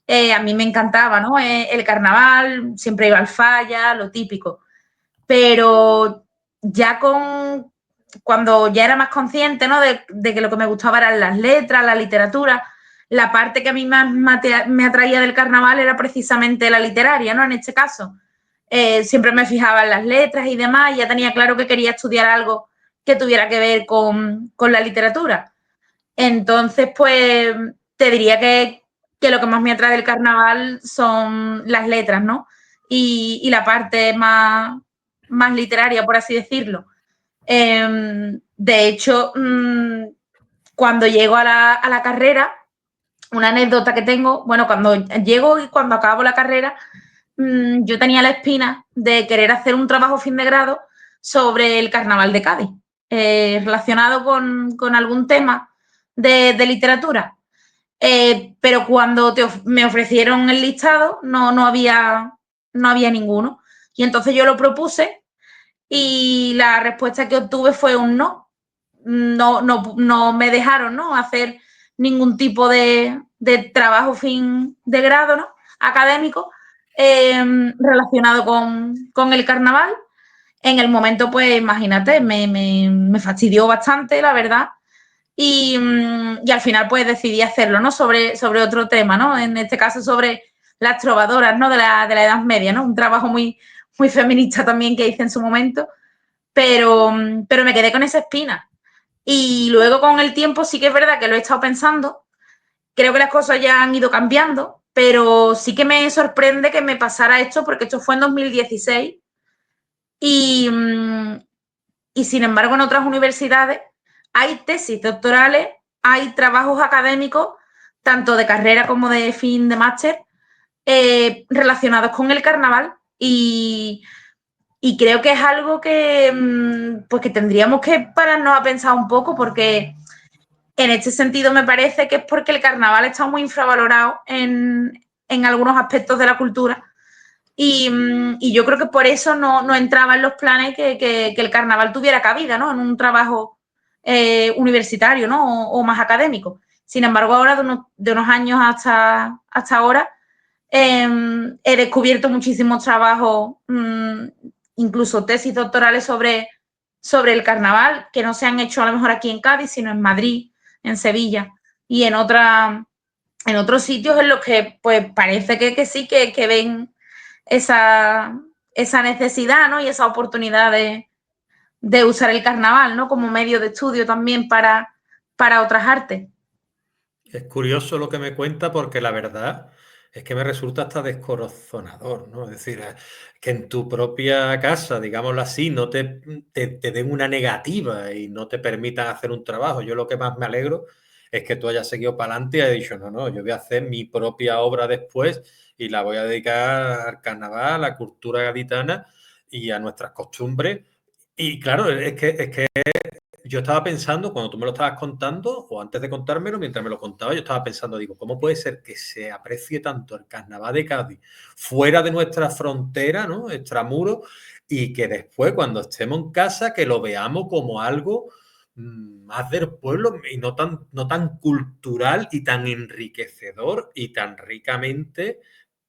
a mí me encantaba, ¿no? El carnaval, siempre iba al falla, lo típico. Pero ya cuando ya era más consciente, ¿no? De que lo que me gustaba eran las letras, la literatura, la parte que a mí más me atraía del carnaval era precisamente la literaria, ¿no? En este caso. Siempre me fijaba en las letras y demás, y ya tenía claro que quería estudiar algo que tuviera que ver con la literatura. Entonces, pues te diría que lo que más me atrae del carnaval son las letras, ¿no? Y la parte más literaria, por así decirlo. De hecho, cuando llego a la carrera, una anécdota que tengo, bueno, cuando llego y cuando acabo la carrera, yo tenía la espina de querer hacer un trabajo fin de grado sobre el carnaval de Cádiz, relacionado con algún tema de literatura. Pero cuando me ofrecieron el listado, no había ninguno. Y entonces yo lo propuse y la respuesta que obtuve fue un no. No me dejaron, ¿no? Hacer ningún tipo de trabajo fin de grado, ¿no? Académico, relacionado con el carnaval. En el momento, pues imagínate, me fastidió bastante, la verdad. Y al final, pues decidí hacerlo, ¿no? Sobre otro tema, ¿no? En este caso, sobre las trovadoras, ¿no? De la Edad Media, ¿no? Un trabajo muy, muy feminista también que hice en su momento, pero me quedé con esa espina. Y luego con el tiempo sí que es verdad que lo he estado pensando. Creo que las cosas ya han ido cambiando, pero sí que me sorprende que me pasara esto, porque esto fue en 2016 y, y sin embargo en otras universidades hay tesis doctorales, hay trabajos académicos, tanto de carrera como de fin de máster, relacionados con el carnaval y creo que es algo que, pues que tendríamos que pararnos a pensar un poco porque en este sentido me parece que es porque el carnaval está muy infravalorado en algunos aspectos de la cultura y yo creo que por eso no entraba en los planes que el carnaval tuviera cabida, ¿no? En un trabajo universitario, ¿no? O más académico. Sin embargo, ahora de unos años hasta ahora he descubierto muchísimos trabajos, incluso tesis doctorales sobre el carnaval, que no se han hecho a lo mejor aquí en Cádiz, sino en Madrid, en Sevilla y en otros sitios en los que pues parece que sí, que ven esa necesidad, ¿no? Y esa oportunidad de usar el carnaval, ¿no? Como medio de estudio también para otras artes. Es curioso lo que me cuenta porque la verdad es que me resulta hasta descorazonador, ¿no? Es decir, que en tu propia casa, digámoslo así, no te den una negativa y no te permitan hacer un trabajo. Yo lo que más me alegro es que tú hayas seguido para adelante y hayas dicho, no, yo voy a hacer mi propia obra después y la voy a dedicar al carnaval, a la cultura gaditana y a nuestras costumbres. Y claro, es que yo estaba pensando, cuando tú me lo estabas contando, o antes de contármelo, mientras me lo contaba, yo estaba pensando, digo, ¿cómo puede ser que se aprecie tanto el carnaval de Cádiz fuera de nuestra frontera, ¿no? Extramuros, y que después, cuando estemos en casa, que lo veamos como algo más del pueblo y no tan cultural y tan enriquecedor y tan ricamente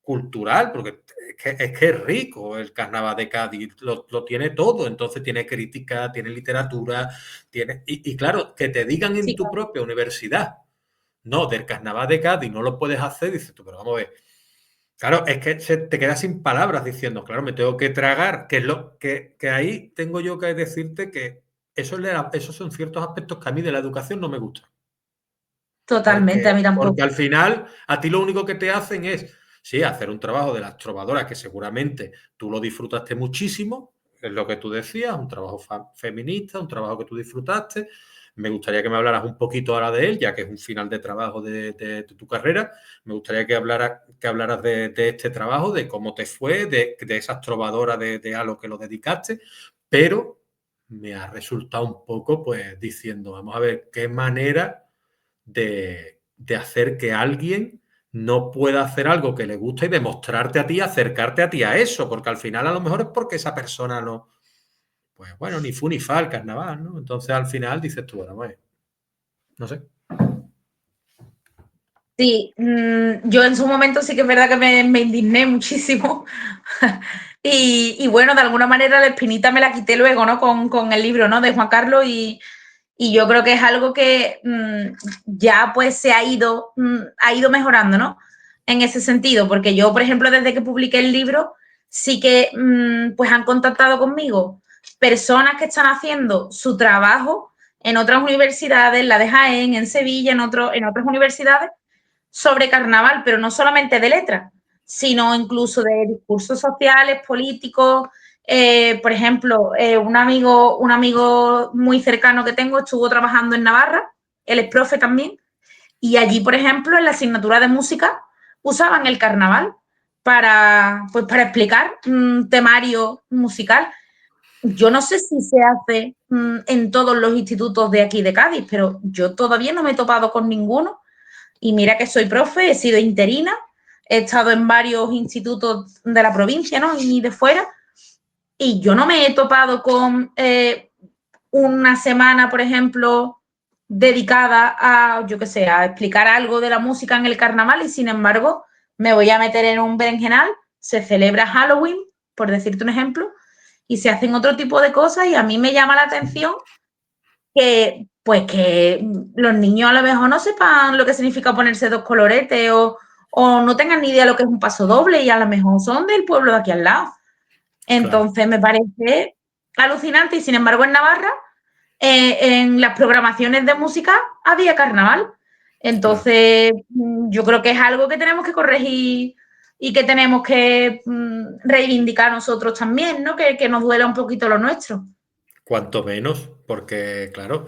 cultural, porque es que es rico el carnaval de Cádiz, lo tiene todo, entonces tiene crítica, tiene literatura, y claro, que te digan en Sí, tu propia universidad, no, del carnaval de Cádiz no lo puedes hacer, dices tú, pero vamos a ver. Claro, es que te quedas sin palabras diciendo, claro, me tengo que tragar, que es lo que ahí tengo yo que decirte que esos son ciertos aspectos que a mí de la educación no me gustan. totalmente, a Porque, mí porque tampoco. al final a ti lo único que te hacen es, sí, hacer un trabajo de las trovadoras que seguramente tú lo disfrutaste muchísimo, es lo que tú decías, un trabajo feminista, un trabajo que tú disfrutaste. Me gustaría que me hablaras un poquito ahora de él, ya que es un final de trabajo de tu carrera. Me gustaría que hablaras de este trabajo, de cómo te fue, de esas trovadoras a lo que lo dedicaste, pero me ha resultado un poco, pues, diciendo, vamos a ver qué manera de hacer que alguien no pueda hacer algo que le gusta y demostrarte a ti, acercarte a ti a eso, porque al final a lo mejor es porque esa persona no, pues bueno, ni fu ni fa el carnaval, ¿no? Entonces al final dices tú, bueno, pues, no sé. Sí, yo en su momento sí que es verdad que me indigné muchísimo. Y bueno, de alguna manera la espinita me la quité luego, ¿no? Con el libro, ¿no? De Juan Carlos y yo creo que es algo que ya pues se ha ido mejorando, ¿no? En ese sentido, porque yo, por ejemplo, desde que publiqué el libro, sí que pues han contactado conmigo personas que están haciendo su trabajo en otras universidades, la de Jaén, en Sevilla, en otras universidades, sobre carnaval, pero no solamente de letras, sino incluso de discursos sociales, políticos. Por ejemplo, un amigo muy cercano que tengo estuvo trabajando en Navarra, él es profe también, y allí, por ejemplo, en la asignatura de música usaban el carnaval pues, para explicar un temario musical. Yo no sé si se hace en todos los institutos de aquí de Cádiz, pero yo todavía no me he topado con ninguno y mira que soy profe, he sido interina, he estado en varios institutos de la provincia, ¿no? Y de fuera, y yo no me he topado con una semana, por ejemplo, dedicada a, yo qué sé, a explicar algo de la música en el carnaval y sin embargo me voy a meter en un berenjenal, se celebra Halloween, por decirte un ejemplo, y se hacen otro tipo de cosas y a mí me llama la atención que pues que los niños a lo mejor no sepan lo que significa ponerse dos coloretes o no tengan ni idea lo que es un paso doble y a lo mejor son del pueblo de aquí al lado. Claro, Entonces me parece alucinante y sin embargo en Navarra en las programaciones de música había carnaval. claro. Entonces yo creo que es algo que tenemos que corregir y que tenemos que reivindicar nosotros también, ¿no? Que nos duela un poquito lo nuestro. Cuanto menos, porque claro,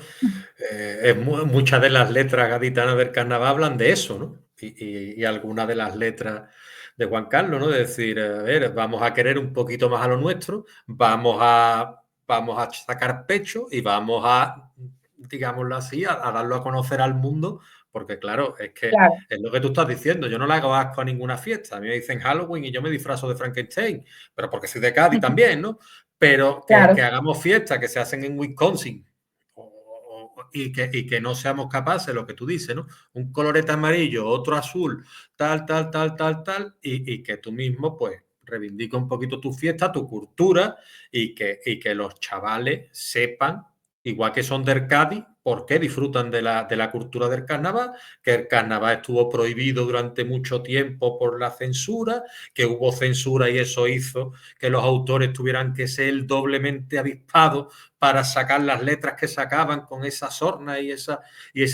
muchas de las letras gaditanas del carnaval hablan de eso, ¿no? Y algunas de las letras de Juan Carlos, ¿no? De decir, a ver, vamos a querer un poquito más a lo nuestro, vamos a sacar pecho y vamos a, digámoslo así, a darlo a conocer al mundo, porque claro, es que Claro, es lo que tú estás diciendo, yo no le hago asco a ninguna fiesta, a mí me dicen Halloween y yo me disfrazo de Frankenstein, pero porque soy de Cádiz también, ¿no? Pero que claro. hagamos fiestas que se hacen en Wisconsin y que no seamos capaces, lo que tú dices, ¿no? Un colorete amarillo, otro azul, y que tú mismo, pues, reivindica un poquito tu fiesta, tu cultura, y que los chavales sepan, igual que son del Cádiz, por qué disfrutan de la cultura del carnaval, que el carnaval estuvo prohibido durante mucho tiempo por la censura, que hubo censura y eso hizo que los autores tuvieran que ser doblemente avispados para sacar las letras que sacaban con esa sorna y esa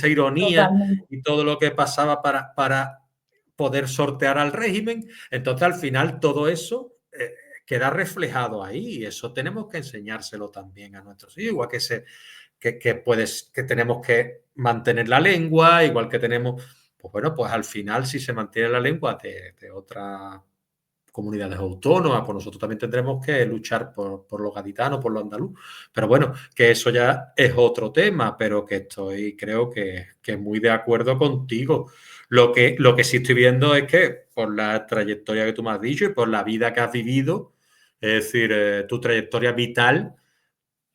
ironía Totalmente. y todo lo que pasaba para poder sortear al régimen. Entonces, al final, todo eso queda reflejado ahí y eso tenemos que enseñárselo también a nuestros hijos, igual que tenemos que mantener la lengua, igual que tenemos, pues bueno, pues al final, si se mantiene la lengua de otra comunidades autónomas, pues nosotros también tendremos que luchar por los gaditanos, por los andaluz. Pero bueno, que eso ya es otro tema, pero que estoy, creo que muy de acuerdo contigo. Lo que sí estoy viendo es que por la trayectoria que tú me has dicho y por la vida que has vivido, es decir, tu trayectoria vital,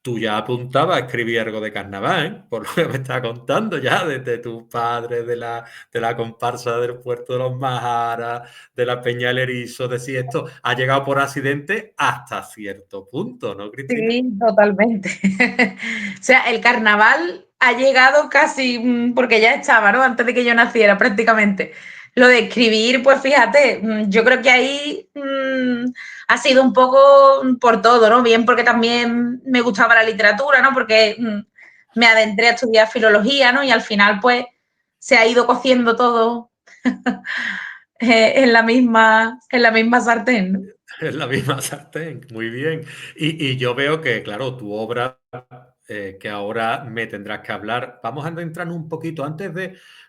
tú ya apuntabas a escribir algo de carnaval, ¿eh? Por lo que me estás contando ya, desde tu padre, de la comparsa del Puerto de los Majaras, de la Peña del Erizo, decir, esto ha llegado por accidente hasta cierto punto, ¿no, Cristina? Sí, totalmente. O sea, el carnaval ha llegado casi porque ya estaba, ¿no? Antes de que yo naciera prácticamente. Lo de escribir, pues fíjate, yo creo que ahí ha sido un poco por todo, ¿no? Bien porque también me gustaba la literatura, ¿no? Porque me adentré a estudiar filología, ¿no? Y al final, pues, se ha ido cociendo todo en la misma sartén, ¿no? Es la misma sartén, muy bien. Y yo veo que, claro, tu obra, que ahora me tendrás que hablar. Vamos a entrar un poquito, antes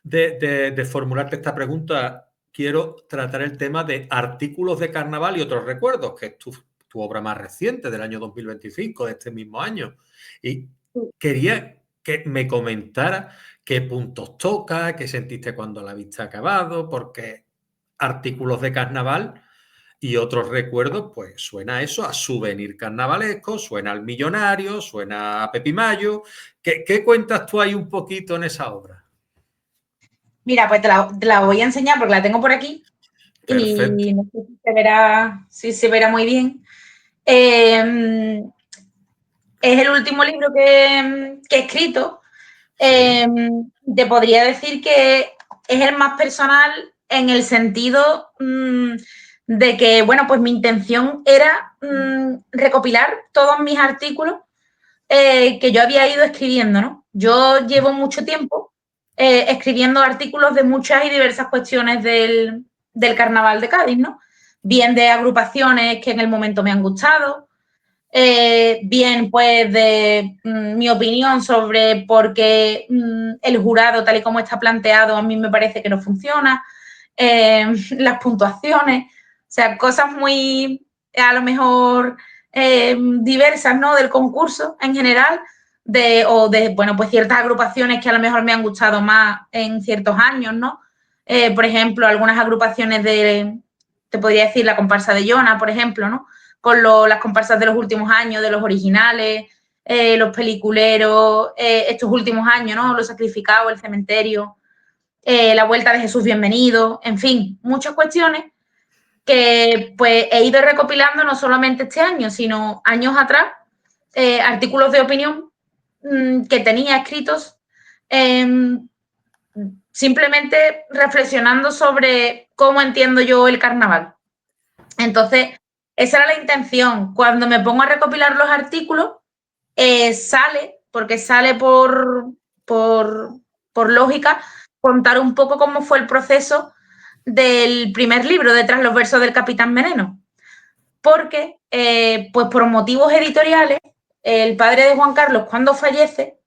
de formularte esta pregunta, quiero tratar el tema de artículos de carnaval y otros recuerdos, que es tu obra más reciente, del año 2025, de este mismo año. Y quería que me comentara qué puntos toca, qué sentiste cuando la viste acabado, porque artículos de carnaval y otros recuerdos, pues suena eso, a souvenir carnavalesco, suena al millonario, suena a Pepi Mayo. ¿Qué cuentas tú ahí un poquito en esa obra? Mira, pues te la voy a enseñar porque la tengo por aquí Perfecto. y no sé si se verá muy bien. Eh, es el último libro que he escrito. Sí. Eh, Te podría decir que es el más personal en el sentido de que, bueno, pues mi intención era recopilar todos mis artículos que yo había ido escribiendo, ¿no? Yo llevo mucho tiempo escribiendo artículos de muchas y diversas cuestiones del Carnaval de Cádiz, ¿no? Bien de agrupaciones que en el momento me han gustado, bien pues de mi opinión sobre por qué el jurado, tal y como está planteado, a mí me parece que no funciona, las puntuaciones, o sea, cosas muy, a lo mejor, diversas, ¿no? Del concurso en general, o de, bueno, pues ciertas agrupaciones que a lo mejor me han gustado más en ciertos años, ¿no? Por ejemplo, algunas agrupaciones te podría decir, la comparsa de Jona, por ejemplo, ¿no? Con las comparsas de los últimos años, de los originales, los peliculeros, estos últimos años, ¿no? Los sacrificados, el cementerio, la vuelta de Jesús Bienvenido, en fin, muchas cuestiones que pues he ido recopilando no solamente este año, sino años atrás, artículos de opinión que tenía escritos, eh, simplemente reflexionando sobre cómo entiendo yo el carnaval. Entonces, esa era la intención. Cuando me pongo a recopilar los artículos, porque sale por, por lógica, contar un poco cómo fue el proceso del primer libro, de Tras los versos del Capitán Veneno. Porque, pues por motivos editoriales, el padre de Juan Carlos, cuando fallece,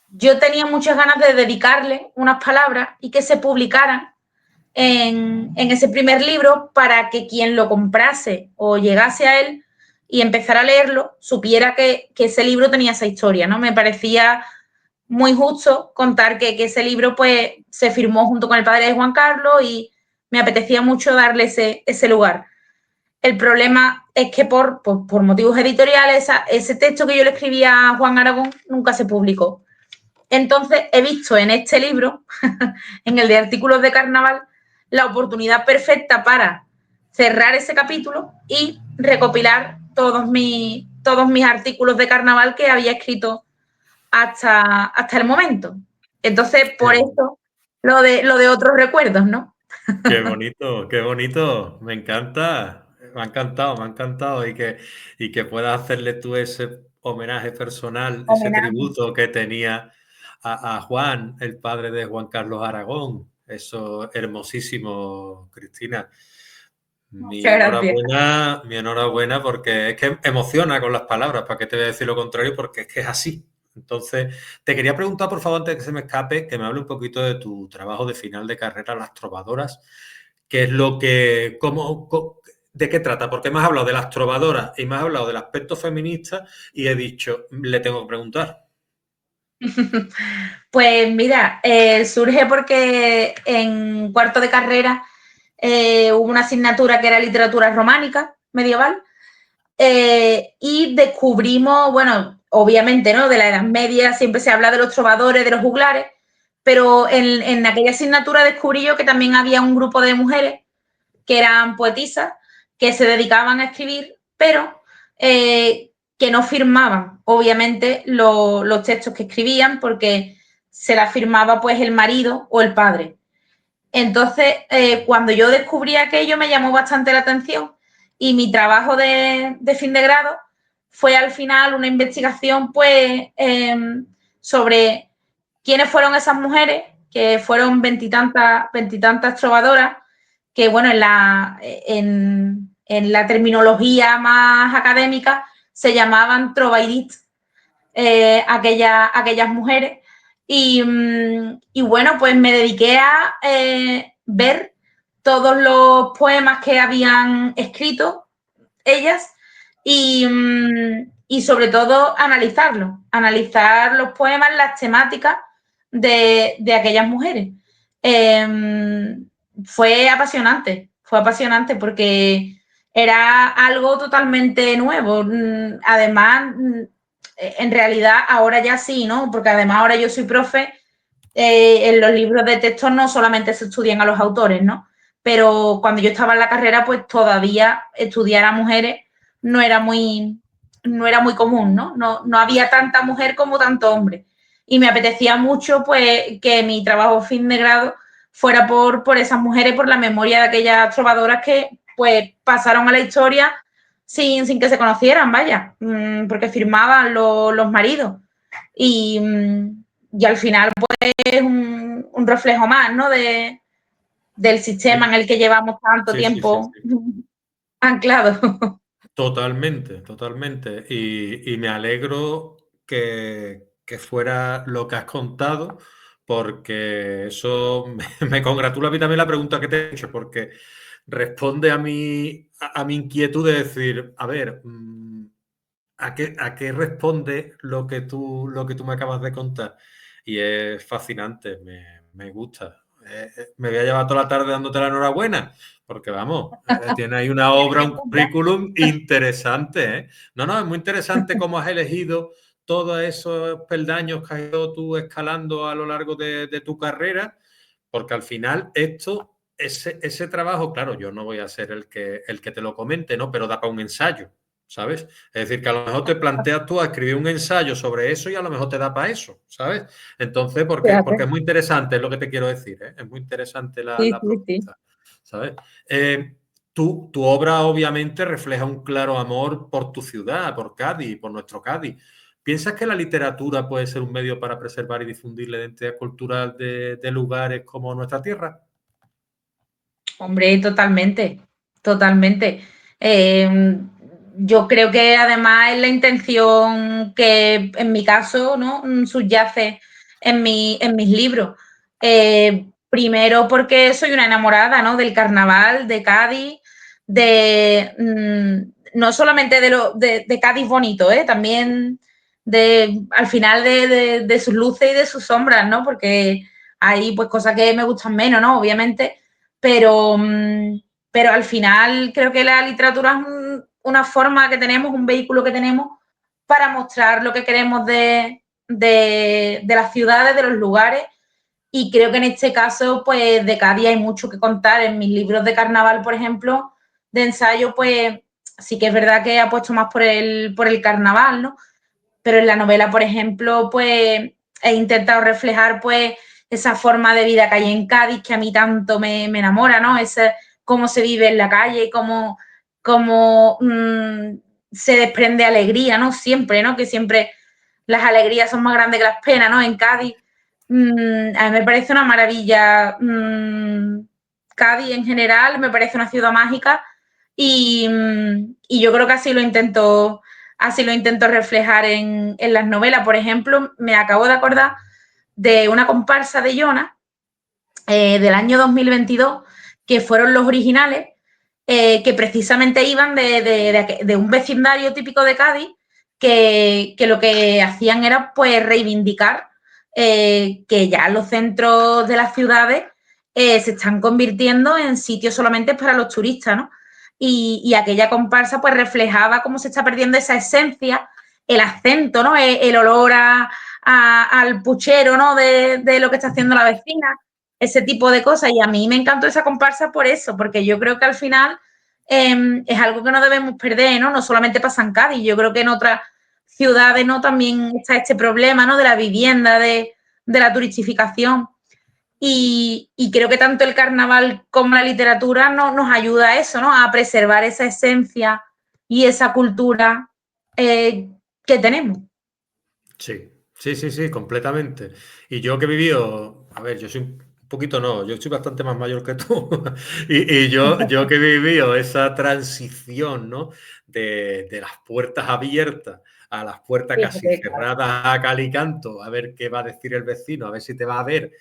yo tenía muchas ganas de dedicarle unas palabras y que se publicaran en ese primer libro para que quien lo comprase o llegase a él y empezara a leerlo, supiera que ese libro tenía esa historia, ¿no? Me parecía muy justo contar que ese libro pues se firmó junto con el padre de Juan Carlos y me apetecía mucho darle ese lugar. El problema es que por motivos editoriales ese texto que yo le escribía a Juan Aragón nunca se publicó. Entonces he visto en este libro, en el de artículos de carnaval, la oportunidad perfecta para cerrar ese capítulo y recopilar todos mis artículos de carnaval que había escrito hasta el momento. Entonces, por Qué, eso lo de otros recuerdos, ¿no? qué bonito, qué bonito. Me encanta. Me ha encantado, me ha encantado. Y que puedas hacerle tú ese homenaje personal, ese Homenaje. tributo que tenía a Juan, el padre de Juan Carlos Aragón. Eso hermosísimo, Cristina. Muchas gracias. Mi enhorabuena porque es que emociona con las palabras, ¿para qué te voy a decir lo contrario? Porque es que es así. Entonces, te quería preguntar, por favor, antes de que se me escape, que me hable un poquito de tu trabajo de final de carrera, Las Trovadoras, qué es lo que, de qué trata, porque me has hablado de las trovadoras y me has hablado del aspecto feminista y he dicho, le tengo que preguntar. Pues mira, surge porque en cuarto de carrera hubo una asignatura que era literatura románica medieval y descubrimos, bueno, obviamente, ¿no? De la Edad Media siempre se habla de los trovadores, de los juglares, pero en aquella asignatura descubrí yo que también había un grupo de mujeres que eran poetisas, que se dedicaban a escribir, pero que no firmaban, obviamente, los textos que escribían, porque se las firmaba pues el marido o el padre. Entonces, cuando yo descubrí aquello, me llamó bastante la atención y mi trabajo de fin de grado fue al final una investigación pues sobre quiénes fueron esas mujeres, que fueron veintitantas trovadoras, que bueno, en la terminología más académica se llamaban trovairits, aquellas mujeres. Y bueno, pues me dediqué a ver todos los poemas que habían escrito ellas y sobre todo analizar los poemas, las temáticas de aquellas mujeres. Fue apasionante porque era algo totalmente nuevo. Además, en realidad ahora ya sí, ¿no? Porque además ahora yo soy profe, en los libros de texto no solamente se estudian a los autores, ¿no? Pero cuando yo estaba en la carrera, pues todavía estudiar a mujeres no era muy, no era muy común, ¿no? No había tanta mujer como tanto hombre. Y me apetecía mucho, pues, que mi trabajo fin de grado fuera por esas mujeres, por la memoria de aquellas trovadoras que, pues, pasaron a la historia sin que se conocieran, vaya, porque firmaban los maridos. Y, y al final, pues, es un reflejo más, ¿no? Del sistema en Sí, el que llevamos tanto sí, sí, sí, tiempo sí. anclado. Totalmente, totalmente. Y me alegro que fuera lo que has contado, porque eso me congratula a mí también la pregunta que te he hecho, porque responde a mi inquietud de decir, a ver, a qué responde lo que tú me acabas de contar? Y es fascinante, me gusta. Me voy a llevar toda la tarde dándote la enhorabuena, porque vamos, tiene ahí una obra, un currículum interesante, ¿eh? No, no, es muy interesante cómo has elegido todos esos peldaños que has ido tú escalando a lo largo de tu carrera, porque al final esto, ese trabajo, claro, yo no voy a ser el que te lo comente, ¿no? Pero da para un ensayo, ¿sabes? Es decir, que a lo mejor te planteas tú a escribir un ensayo sobre eso y a lo mejor te da para eso, ¿sabes? Entonces, porque es Fíjate. muy interesante, es lo que te quiero decir, ¿eh? Es muy interesante Sí, la sí, sí. propuesta, ¿sabes? Tu obra obviamente refleja un claro amor por tu ciudad, por Cádiz, por nuestro Cádiz. ¿Piensas que la literatura puede ser un medio para preservar y difundir la identidad cultural de lugares como nuestra tierra? Hombre, totalmente, totalmente. Eh, yo creo que además es la intención que en mi caso, ¿no? Subyace en mis libros. Primero porque soy una enamorada, ¿no? Del carnaval, de Cádiz, no solamente de Cádiz bonito, también al final de sus luces y de sus sombras, ¿no? Porque hay pues cosas que me gustan menos, ¿no? Obviamente, pero, pero al final creo que la literatura es una forma que tenemos, un vehículo que tenemos para mostrar lo que queremos de las ciudades, de los lugares. Y creo que en este caso, pues de Cádiz hay mucho que contar. En mis libros de carnaval, por ejemplo, de ensayo, pues sí que es verdad que he apuesto más por el carnaval, ¿no? Pero en la novela, por ejemplo, pues he intentado reflejar pues esa forma de vida que hay en Cádiz que a mí tanto me enamora, ¿no? Ese cómo se vive en la calle, cómo se desprende alegría, ¿no? Siempre, ¿no? Que siempre las alegrías son más grandes que las penas, ¿no? En Cádiz. A mí me parece una maravilla. Cádiz en general me parece una ciudad mágica y yo creo que así lo intento reflejar en las novelas. Por ejemplo, me acabo de acordar de una comparsa de Jonas del año 2022, que fueron los originales, que precisamente iban de un vecindario típico de Cádiz, que lo que hacían era pues reivindicar que ya los centros de las ciudades se están convirtiendo en sitios solamente para los turistas, ¿no? Y aquella comparsa pues reflejaba cómo se está perdiendo esa esencia, el acento, ¿no? El olor al puchero, ¿no? De lo que está haciendo la vecina, ese tipo de cosas. Y a mí me encantó esa comparsa por eso, porque yo creo que al final es algo que no debemos perder, ¿no? No solamente pasa en Cádiz, yo creo que en otras ciudades, ¿no? También está este problema, ¿no? De la vivienda, de la turistificación. Y creo que tanto el carnaval como la literatura nos ayuda a eso, ¿no? A preservar esa esencia y esa cultura que tenemos. Sí, sí, sí, sí, completamente. Y yo que he vivido, a ver, yo soy un poquito no, yo soy bastante más mayor que tú. Y yo que he vivido esa transición, ¿no? De las puertas abiertas a las puertas casi Fíjate, claro. cerradas a cal y canto, a ver qué va a decir el vecino, a ver si te va a ver.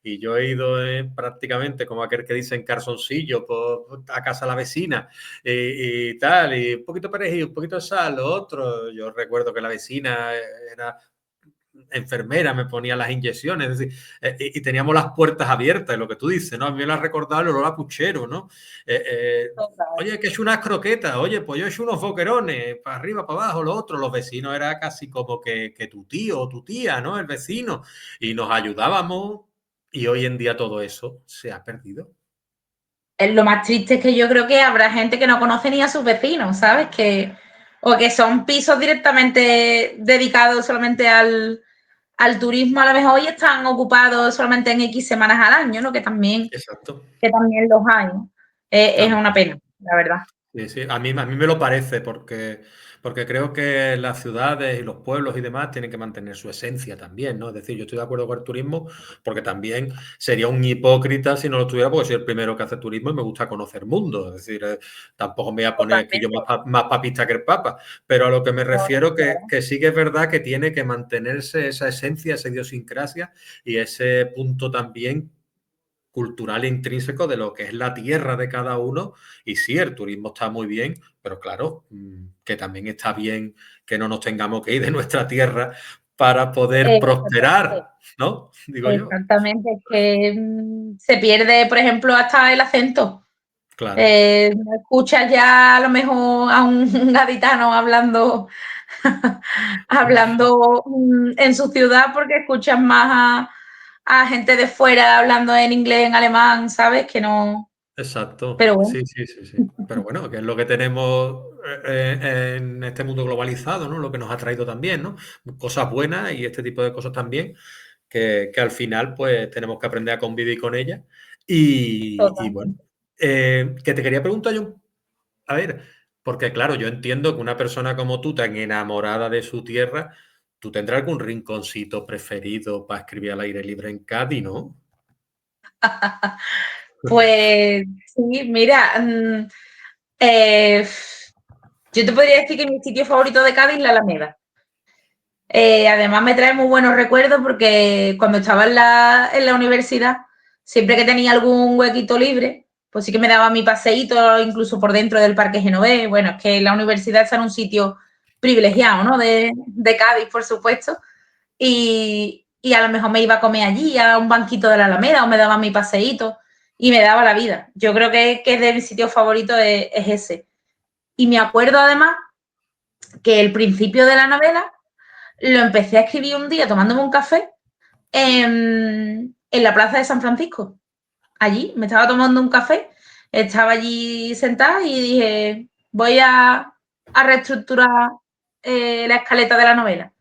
Y yo he ido prácticamente como aquel que dice en calzoncillo a casa de la vecina y tal, y un poquito de perejil, un poquito de sal, lo otro. Yo recuerdo que la vecina era enfermera, me ponía las inyecciones, es decir, y teníamos las puertas abiertas, lo que tú dices, ¿no? A mí me lo ha recordado el olor a puchero, ¿no? Eh, eh, Total. oye, que he hecho unas croquetas, oye, pues yo he hecho unos boquerones, para arriba, para abajo, lo otro, los vecinos era casi como que tu tío o tu tía, ¿no? El vecino, y nos ayudábamos, y hoy en día todo eso se ha perdido. Lo más triste es que yo creo que habrá gente que no conoce ni a sus vecinos, ¿sabes? O que son pisos directamente dedicados solamente al turismo, a lo mejor y están ocupados solamente en X semanas al año, ¿no? Exacto. Que también los hay, ¿no? Es una También. pena, la verdad. Sí, sí, a mí me lo parece porque creo que las ciudades y los pueblos y demás tienen que mantener su esencia también, ¿no? Es decir, yo estoy de acuerdo con el turismo porque también sería un hipócrita si no lo tuviera porque soy el primero que hace turismo y me gusta conocer mundo. Es decir, tampoco me voy a poner aquí yo Totalmente. más papista que el Papa, pero a lo que me No, no, refiero claro. que sí que es verdad que tiene que mantenerse esa esencia, esa idiosincrasia y ese punto también cultural e intrínseco de lo que es la tierra de cada uno. Y sí, el turismo está muy bien, pero claro, que también está bien que no nos tengamos que ir de nuestra tierra para poder Exactamente. prosperar, ¿no? Digo yo. Exactamente. Es que se pierde, por ejemplo, hasta el acento. Claro, No escuchas ya a lo mejor a un gaditano hablando, hablando en su ciudad porque escuchas más a gente de fuera hablando en inglés, en alemán, ¿sabes? Que no. exacto. Pero bueno, Sí, sí, sí, sí. Pero bueno, que es lo que tenemos en este mundo globalizado, ¿no? Lo que nos ha traído también, ¿no? Cosas buenas y este tipo de cosas también que al final pues tenemos que aprender a convivir con ellas. Y bueno, totalmente. que te quería preguntar yo, a ver, porque claro, yo entiendo que una persona como tú, tan enamorada de su tierra, tú tendrás algún rinconcito preferido para escribir al aire libre en Cádiz, ¿no? Pues sí, mira, eh, yo te podría decir que mi sitio favorito de Cádiz es la Alameda. Además me trae muy buenos recuerdos porque cuando estaba en la universidad, siempre que tenía algún huequito libre, pues sí que me daba mi paseíto, incluso por dentro del Parque Genovés. Bueno, es que la universidad está en un sitio privilegiado, ¿no? De Cádiz, por supuesto. Y a lo mejor me iba a comer allí, a un banquito de la Alameda, o me daba mi paseíto y me daba la vida. Yo creo que de mi sitio favorito es ese. Y me acuerdo además que el principio de la novela lo empecé a escribir un día tomándome un café en la plaza de San Francisco. Allí me estaba tomando un café, estaba allí sentada y dije, voy a reestructurar la escaleta de la novela.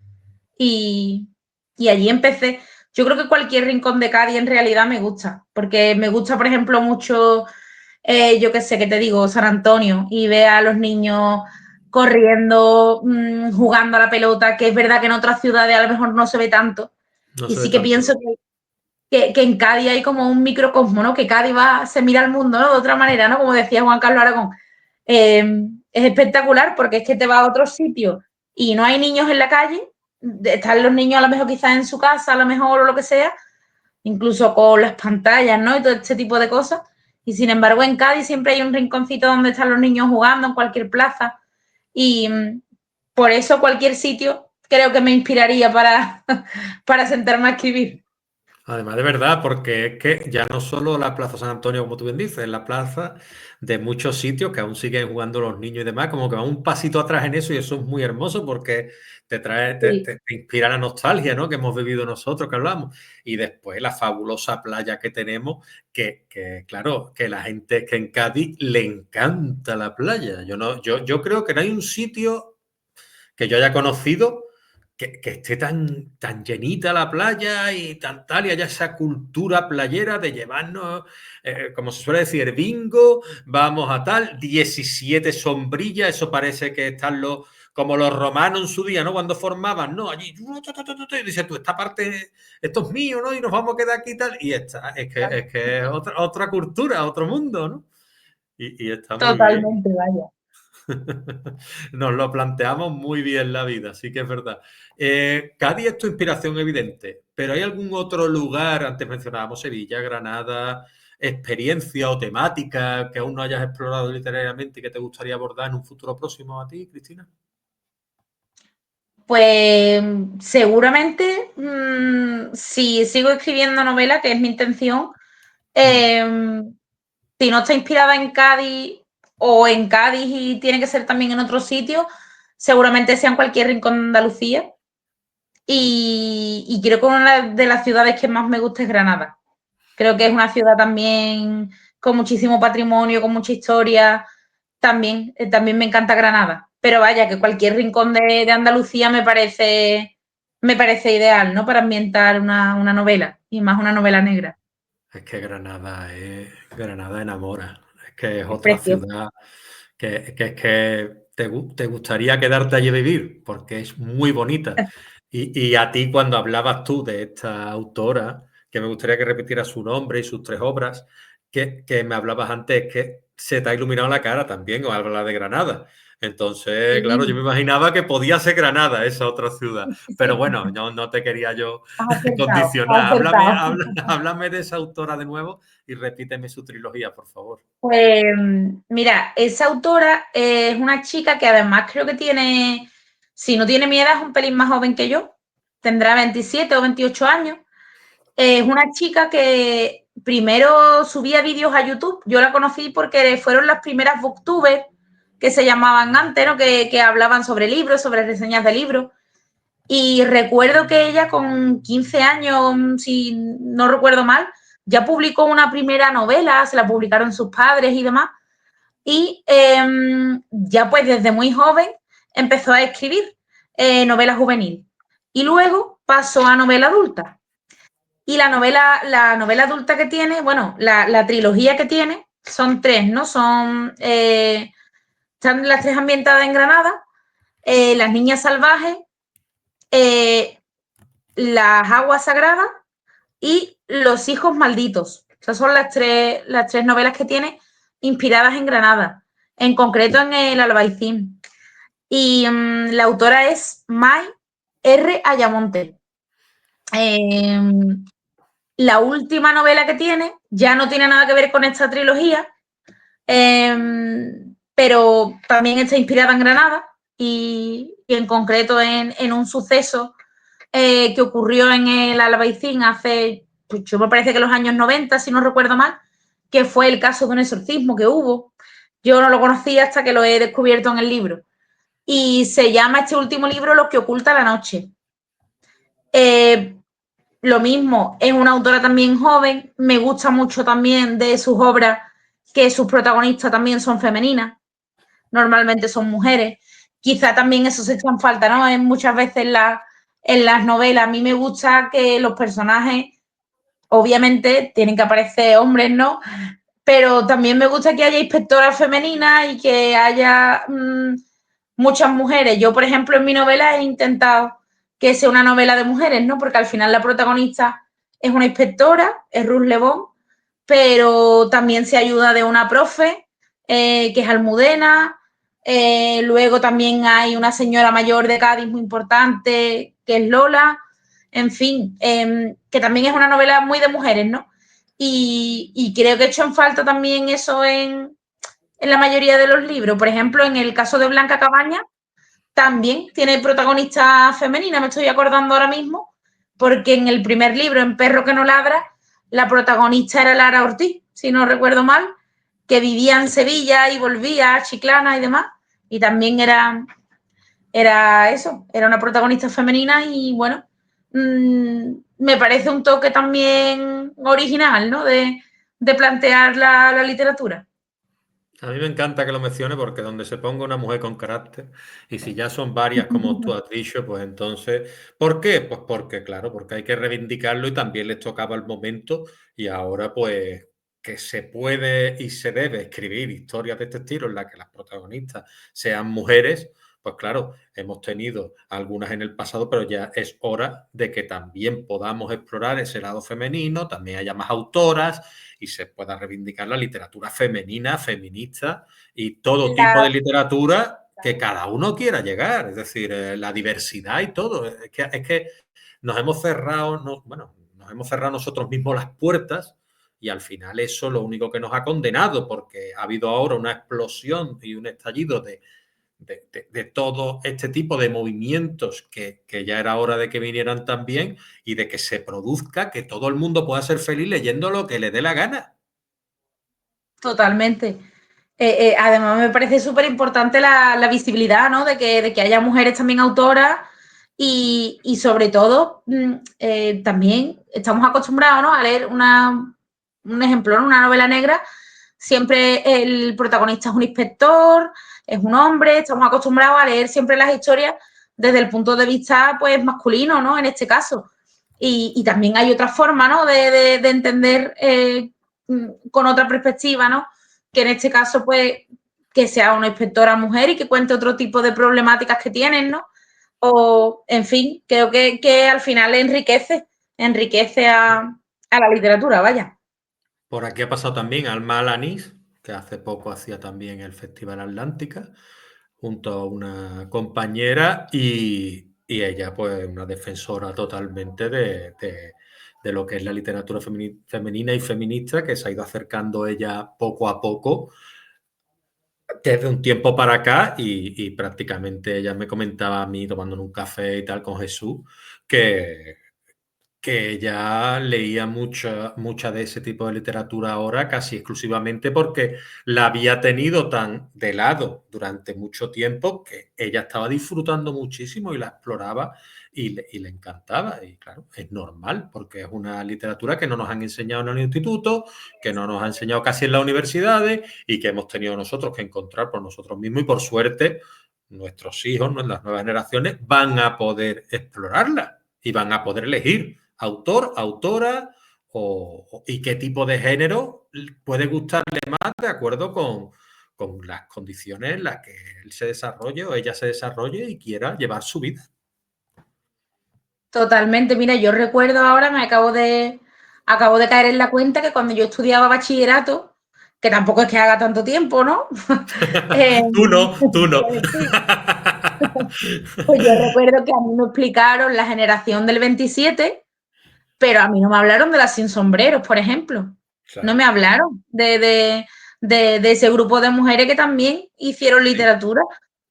Y, y allí empecé. Yo creo que cualquier rincón de Cádiz en realidad me gusta, porque me gusta, por ejemplo, mucho, yo qué sé, qué te digo, San Antonio, y ver a los niños corriendo, jugando a la pelota, que es verdad que en otras ciudades a lo mejor no se ve tanto. No Y se ve sí que tanto, pienso ¿no? que en Cádiz hay como un microcosmo, ¿no? Que Cádiz se mira al mundo, ¿no? De otra manera, ¿no? Como decía Juan Carlos Aragón. Es espectacular porque es que te vas a otro sitio y no hay niños en la calle, están los niños a lo mejor quizás en su casa, a lo mejor o lo que sea, incluso con las pantallas, ¿no? Y todo este tipo de cosas. Y sin embargo, en Cádiz siempre hay un rinconcito donde están los niños jugando, en cualquier plaza. Y por eso cualquier sitio creo que me inspiraría para sentarme a escribir. Además, de verdad, porque es que ya no solo la Plaza San Antonio, como tú bien dices, es la plaza de muchos sitios que aún siguen jugando los niños y demás, como que va un pasito atrás en eso y eso es muy hermoso porque te trae, Sí. te inspira la nostalgia, ¿no? Que hemos vivido nosotros, que hablamos. Y después la fabulosa playa que tenemos, claro, que la gente que en Cádiz le encanta la playa. Yo, no, yo creo que no hay un sitio que yo haya conocido que esté tan llenita la playa y tan tal, y haya esa cultura playera de llevarnos, como se suele decir, bingo, vamos a tal, 17 sombrillas, eso parece que están como los romanos en su día, ¿no? Cuando formaban, ¿no? Allí, y dices tú, esta parte, esto es mío, ¿no? Y nos vamos a quedar aquí y tal. Y esta, es que es otra cultura, otro mundo, ¿no? Y está muy bien. Totalmente, vaya. Nos lo planteamos muy bien la vida, sí que es verdad. Cádiz es tu inspiración evidente, pero ¿hay algún otro lugar, antes mencionábamos Sevilla, Granada, experiencia o temática que aún no hayas explorado literariamente y que te gustaría abordar en un futuro próximo a ti, Cristina? Pues seguramente, si sigo escribiendo novela, que es mi intención, Mm. eh, si no está inspirada en Cádiz o en Cádiz y tiene que ser también en otro sitio, seguramente sea en cualquier rincón de Andalucía. Y creo que una de las ciudades que más me gusta es Granada. Creo que es una ciudad también con muchísimo patrimonio, con mucha historia. También me encanta Granada. Pero vaya, que cualquier rincón de Andalucía me parece ideal, ¿no? Para ambientar una novela, y más una novela negra. Es que Granada enamora. Es que es Es otra precioso. ciudad que es que te gustaría quedarte allí a vivir, porque es muy bonita. Y a ti, cuando hablabas tú de esta autora, que me gustaría que repitieras su nombre y sus 3 obras, que me hablabas antes, que se te ha iluminado la cara también, o habla de Granada. Entonces, claro, yo Sí, me imaginaba que podía ser Granada, esa otra ciudad. Pero bueno, no te quería yo has acertado, has condicionar. acertado. Háblame de esa autora de nuevo y repíteme su trilogía, por favor. Pues mira, esa autora es una chica que además creo que tiene, si no tiene mi edad, es un pelín más joven que yo, tendrá 27 o 28 años. Es una chica que primero subía vídeos a YouTube. Yo la conocí porque fueron las primeras booktubers que se llamaban antes, ¿no? Que hablaban sobre libros, sobre reseñas de libros. Y recuerdo que ella con 15 años, si no recuerdo mal, ya publicó una primera novela, se la publicaron sus padres y demás. Y ya pues desde muy joven empezó a escribir novela juvenil. Y luego pasó a novela adulta. Y la novela adulta que tiene, bueno, la trilogía que tiene, son tres, ¿no? Están las tres ambientadas en Granada, Las Niñas Salvajes, eh, Las Aguas Sagradas y Los Hijos Malditos. Esas son las tres novelas que tiene inspiradas en Granada, en concreto en el Albaicín. Y la autora es May R. Ayamonte. Eh, la última novela que tiene ya no tiene nada que ver con esta trilogía, pero también está inspirada en Granada y en concreto en un suceso que ocurrió en el Albaicín hace, pues yo me parece que los años 90, si no recuerdo mal, que fue el caso de un exorcismo que hubo. Yo no lo conocía hasta que lo he descubierto en el libro. Y se llama este último libro Lo que oculta la noche. Eh, lo mismo, es una autora también joven, me gusta mucho también de sus obras que sus protagonistas también son femeninas, normalmente son mujeres. Quizá también eso se echa en falta, ¿no? Muchas veces en las novelas. A mí me gusta que los personajes, obviamente, tienen que aparecer hombres, ¿no? Pero también me gusta que haya inspectoras femeninas y que haya muchas mujeres. Yo, por ejemplo, en mi novela he intentado que sea una novela de mujeres, ¿no? Porque al final la protagonista es una inspectora, es Ruth Lebón, pero también se ayuda de una profe, que es Almudena. Luego también hay una señora mayor de Cádiz muy importante, que es Lola. En fin, que también es una novela muy de mujeres, ¿no? Y creo que he hecho en falta también eso en la mayoría de los libros. Por ejemplo, en el caso de Blanca Cabaña, también tiene protagonista femenina, me estoy acordando ahora mismo, porque en el primer libro, En Perro que no ladra, la protagonista era Lara Ortiz, si no recuerdo mal, que vivía en Sevilla y volvía a Chiclana y demás, y también era eso, era una protagonista femenina y bueno, me parece un toque también original, ¿no? De plantear la literatura. A mí me encanta que lo mencione porque donde se ponga una mujer con carácter, y si ya son varias como tú has dicho, pues entonces, ¿por qué? Pues porque, claro, porque hay que reivindicarlo y también les tocaba el momento y ahora pues que se puede y se debe escribir historias de este estilo en las que las protagonistas sean mujeres, pues claro, hemos tenido algunas en el pasado, pero ya es hora de que también podamos explorar ese lado femenino, también haya más autoras y se pueda reivindicar la literatura femenina, feminista y todo tipo de La- literatura que cada uno quiera llegar, es decir, la diversidad y todo. Es que nos hemos cerrado, no, bueno, nos hemos cerrado nosotros mismos las puertas y al final eso lo único que nos ha condenado, porque ha habido ahora una explosión y un estallido de todo este tipo de movimientos que ya era hora de que vinieran también y de que se produzca, que todo el mundo pueda ser feliz leyendo lo que le dé la gana. Totalmente. Además, me parece súper importante la visibilidad, ¿no? De que haya mujeres también autoras y sobre todo, también estamos acostumbrados, ¿no? A leer un ejemplo, ¿no? Una novela negra, siempre el protagonista es un inspector, es un hombre, estamos acostumbrados a leer siempre las historias desde el punto de vista, pues, masculino, ¿no? En este caso. Y también hay otra forma, ¿no? De entender con otra perspectiva, ¿no? Que en este caso, pues, que sea una inspectora mujer y que cuente otro tipo de problemáticas que tienen, ¿no? O, en fin, creo que al final enriquece a la literatura, vaya. Por aquí ha pasado también Alma Alanís, que hace poco hacía también el Festival Atlántica, junto a una compañera y ella, pues, una defensora totalmente de lo que es la literatura femenina y feminista, que se ha ido acercando ella poco a poco desde un tiempo para acá y prácticamente ella me comentaba a mí tomando un café y tal con Jesús que, que ella leía mucha de ese tipo de literatura ahora casi exclusivamente porque la había tenido tan de lado durante mucho tiempo que ella estaba disfrutando muchísimo y la exploraba y le encantaba. Y claro, es normal porque es una literatura que no nos han enseñado en el instituto, que no nos ha enseñado casi en las universidades y que hemos tenido nosotros que encontrar por nosotros mismos y por suerte nuestros hijos, las nuevas generaciones van a poder explorarla y van a poder elegir autor, autora y qué tipo de género puede gustarle más de acuerdo con las condiciones en las que él se desarrolle o ella se desarrolle y quiera llevar su vida. Totalmente. Mira, yo recuerdo ahora, acabo de caer en la cuenta que cuando yo estudiaba bachillerato, que tampoco es que haga tanto tiempo, ¿no? Eh, Tú no, tú no. pues sí, pues yo recuerdo que a mí me explicaron la generación del 27, pero a mí no me hablaron de las sin sombreros, por ejemplo. No Claro, me hablaron de ese grupo de mujeres que también hicieron sí, literatura.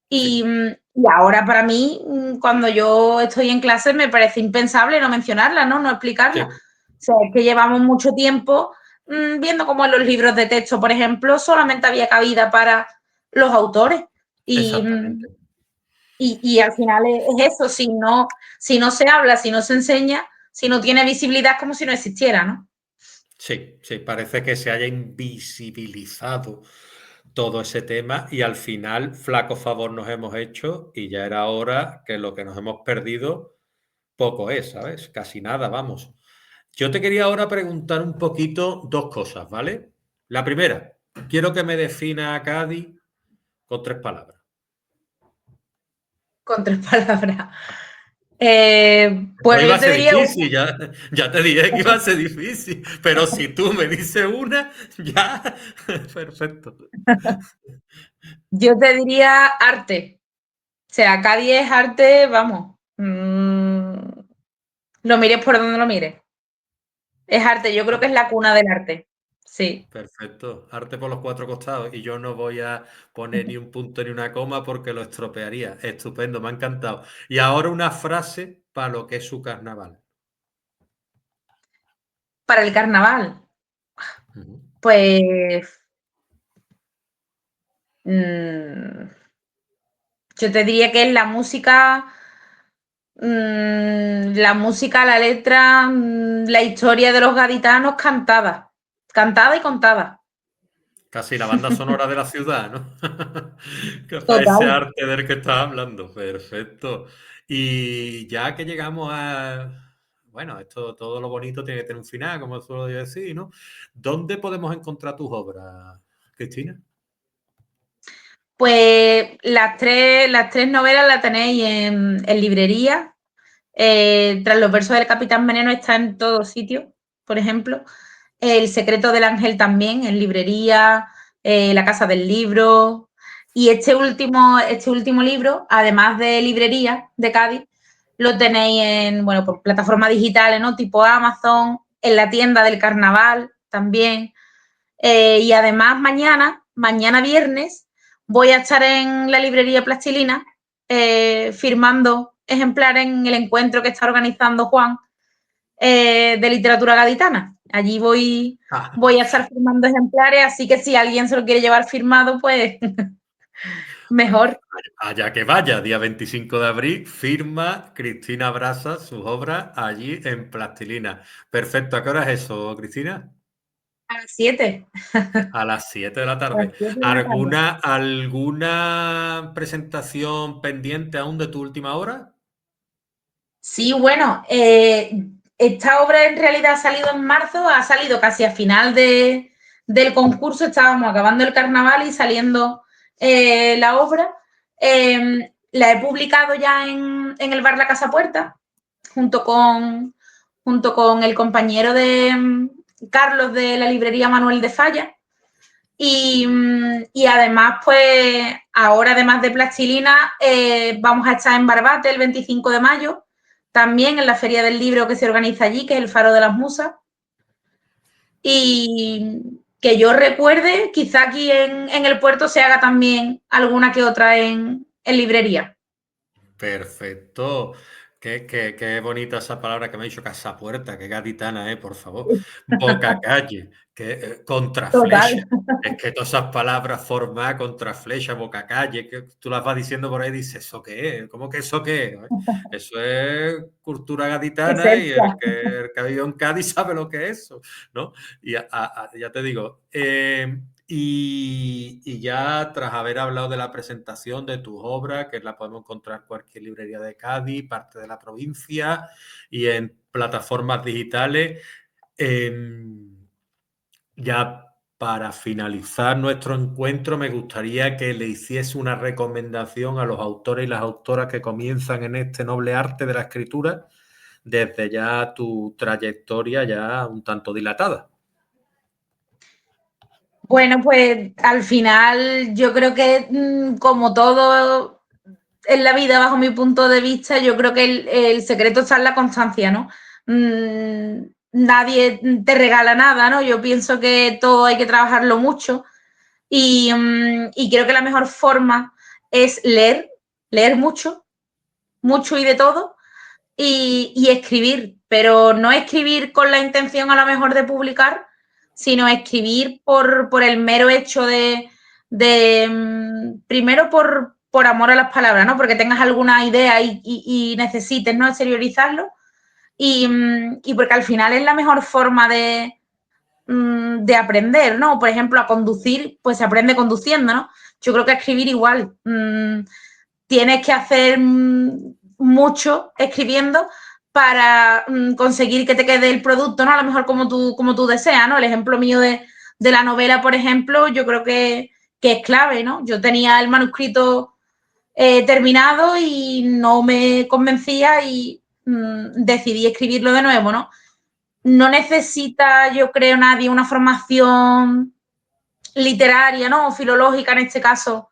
Y, sí, y ahora para mí, cuando yo estoy en clase, me parece impensable no mencionarla, ¿no? No explicarla. sí, O sea, es que llevamos mucho tiempo viendo cómo en los libros de texto, por ejemplo, solamente había cabida para los autores. Y, exactamente. y al final es eso, si no se habla, si no se enseña, si no tiene visibilidad, es como si no existiera, ¿no? Sí, sí, parece que se haya invisibilizado todo ese tema y al final flaco favor nos hemos hecho y ya era hora que lo que nos hemos perdido poco es, ¿sabes? Casi nada, vamos. Yo te quería ahora preguntar un poquito dos cosas, ¿vale? La primera, quiero que me defina a Cádiz con tres palabras. Con tres palabras. No Bueno, iba yo a te ser diría, difícil, ya te dije que iba a ser difícil, pero si tú me dices una, ya, perfecto. yo te diría arte. O sea, Cádiz es arte, vamos. Lo mires por donde lo mires. Es arte, yo creo que es la cuna del arte. Sí. Perfecto, arte por los cuatro costados y yo no voy a poner ni un punto ni una coma porque lo estropearía. Estupendo, me ha encantado. Y ahora una frase para lo que es su carnaval. Para el carnaval, Ujú. pues mm, yo te diría que es la música, la letra, la historia de los gaditanos cantada. Cantada y contada. Casi la banda sonora de la ciudad, ¿no? Que para ese Total. arte del que estás hablando. Perfecto. Y ya que llegamos a... Bueno, esto, todo lo bonito tiene que tener un final, como suelo decir, ¿no? ¿Dónde podemos encontrar tus obras, Cristina? Pues las tres novelas las tenéis en librería. Tras los versos del Capitán Veneno está en todos sitios, por ejemplo. El secreto del ángel también, en librería, La casa del libro. Y este último libro, además de librería de Cádiz, lo tenéis bueno, por plataformas digitales, ¿no? Tipo Amazon, en la tienda del Carnaval también. Y además mañana viernes, voy a estar en la librería Plastilina firmando ejemplares en el encuentro que está organizando Juan de literatura gaditana. Allí Ah, voy a estar firmando ejemplares, así que si alguien se lo quiere llevar firmado, pues pues mejor. allá que vaya, día 25 de abril, firma Cristina Brasa sus obras allí en Plastilina. Perfecto, ¿a qué hora es eso, Cristina? A las 7. A las 7 de la A las tarde. 7 de la tarde. ¿Alguna presentación pendiente aún de tu última hora? Sí, bueno, esta obra en realidad ha salido en marzo, ha salido casi a final del concurso, estábamos acabando el carnaval y saliendo la obra. La he publicado ya en el bar La Casa Puerta, junto con, junto con el compañero de Carlos de la librería Manuel de Falla. Y además, pues ahora, además de Plastilina, vamos a estar en Barbate el 25 de mayo, también en la Feria del Libro que se organiza allí, que es el Faro de las Musas. Y que yo recuerde, quizá aquí en el puerto se haga también alguna que otra en librería. Perfecto. Qué bonita esa palabra que me ha dicho casapuerta, qué gaditana, por favor. Boca calle, Total. contraflecha. Es que todas esas palabras forma contraflecha, boca calle, que tú las vas diciendo por ahí y dices, ¿eso qué es? ¿Cómo que eso qué es? Eso es cultura gaditana y Esencia. el que ha vivido en Cádiz sabe lo que es eso, ¿no? Y ya te digo, y ya tras haber hablado de la presentación de tus obras, que la podemos encontrar en cualquier librería de Cádiz, parte de la provincia y en plataformas digitales, ya para finalizar nuestro encuentro me gustaría que le hiciese una recomendación a los autores y las autoras que comienzan en este noble arte de la escritura desde ya tu trayectoria ya un tanto dilatada. Bueno, pues al final yo creo que como todo en la vida, bajo mi punto de vista, yo creo que el secreto está en la constancia, ¿no? Nadie te regala nada, ¿no? Yo pienso que todo hay que trabajarlo mucho y creo que la mejor forma es leer mucho, mucho y de todo, y escribir, pero no escribir con la intención a lo mejor de publicar, sino escribir por el mero hecho de primero por amor a las palabras, ¿no? Porque tengas alguna idea y necesites, ¿no? Exteriorizarlo y porque al final es la mejor forma de aprender, ¿no? Por ejemplo, a conducir, pues se aprende conduciendo, ¿no? Yo creo que a escribir igual. Tienes que hacer mucho escribiendo para conseguir que te quede el producto, ¿no? A lo mejor como tú deseas, ¿no? El ejemplo mío de la novela, por ejemplo, yo creo que es clave, ¿no? Yo tenía el manuscrito terminado y no me convencía y decidí escribirlo de nuevo, ¿no? No necesita, yo creo, nadie una formación literaria, ¿no? O filológica en este caso.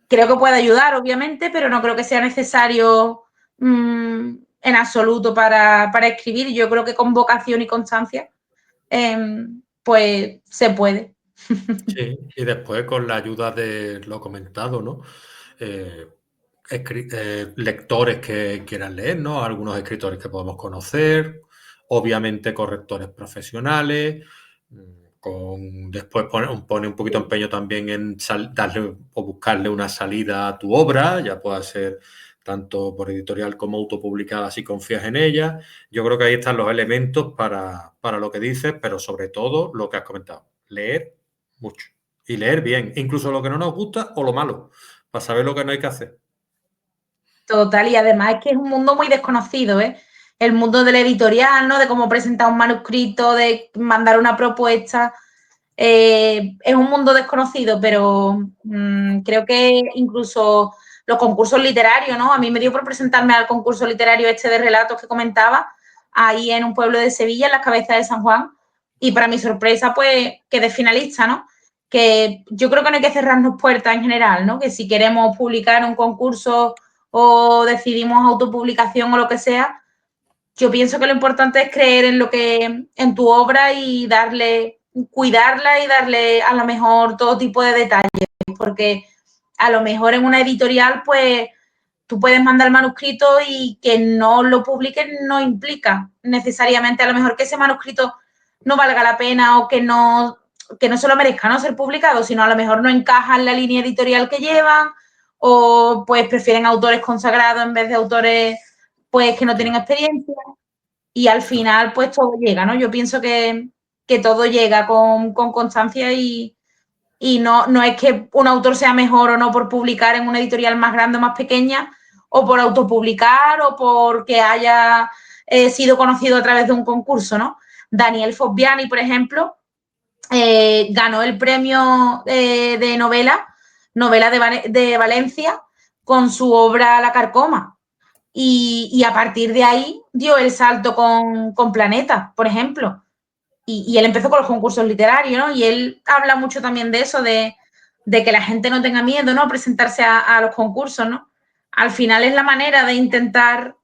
Creo que puede ayudar, obviamente, pero no creo que sea necesario en absoluto para escribir. Yo creo que con vocación y constancia, pues se puede. Sí, y después con la ayuda de lo comentado, ¿no? Eh, lectores que quieran leer, ¿no? Algunos escritores que podemos conocer, obviamente correctores profesionales, después pone un poquito empeño también en darle o buscarle una salida a tu obra, ya pueda ser tanto por editorial como autopublicada si confías en ella. Yo creo que ahí están los elementos para lo que dices, pero sobre todo lo que has comentado, leer mucho y leer bien, incluso lo que no nos gusta o lo malo, para saber lo que no hay que hacer. Total, y además es que es un mundo muy desconocido, ¿eh? El mundo del editorial, ¿no? De cómo presentar un manuscrito, de mandar una propuesta. es un mundo desconocido, pero creo que incluso los concursos literarios, ¿no? A mí me dio por presentarme al concurso literario este de relatos que comentaba, ahí en un pueblo de Sevilla, en las Cabezas de San Juan, y para mi sorpresa, pues quedé finalista, ¿no? Que yo creo que no hay que cerrarnos puertas en general, ¿no? Que si queremos publicar un concurso o decidimos autopublicación o lo que sea, yo pienso que lo importante es creer en lo que, en tu obra y darle, cuidarla y darle a lo mejor todo tipo de detalles, porque a lo mejor en una editorial, pues tú puedes mandar el manuscrito y que no lo publiquen no implica necesariamente a lo mejor que ese manuscrito no valga la pena o que no se lo merezca no ser publicado, sino a lo mejor no encaja en la línea editorial que llevan o pues prefieren autores consagrados en vez de autores pues que no tienen Claro, experiencia y al final pues todo llega, ¿no? Yo pienso que todo llega con constancia y no, no es que un autor sea mejor o no por publicar en una editorial más grande o más pequeña, o por autopublicar, o porque haya sido conocido a través de un concurso, ¿no? Daniel Fobbiani, por ejemplo, ganó el premio de novela de Valencia, con su obra La Carcoma. Y a partir de ahí dio el salto con Planeta, por ejemplo. Y él empezó con los concursos literarios, ¿no? Y él habla mucho también de eso, de que la gente no tenga miedo, ¿no? A presentarse a los concursos, ¿no? Al final es la manera de intentar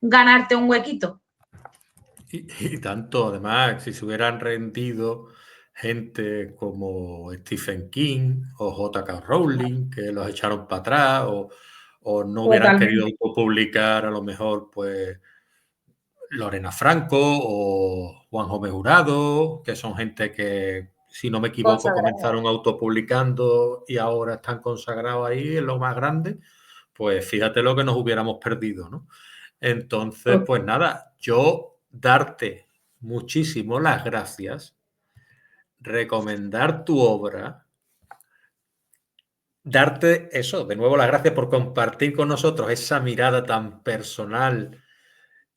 ganarte un huequito. y tanto, además, si se hubieran rendido gente como Stephen King o J.K. Rowling, que los echaron para atrás, o no hubieran querido Totalmente. publicar a lo mejor, pues, Lorena Franco o Juan José Jurado, que son gente que, si no me equivoco, Consagrado. comenzaron autopublicando y ahora están consagrados ahí en lo más grande, pues fíjate lo que nos hubiéramos perdido, ¿no? Entonces, pues nada, yo darte muchísimo las gracias, recomendar tu obra, darte eso, de nuevo las gracias por compartir con nosotros esa mirada tan personal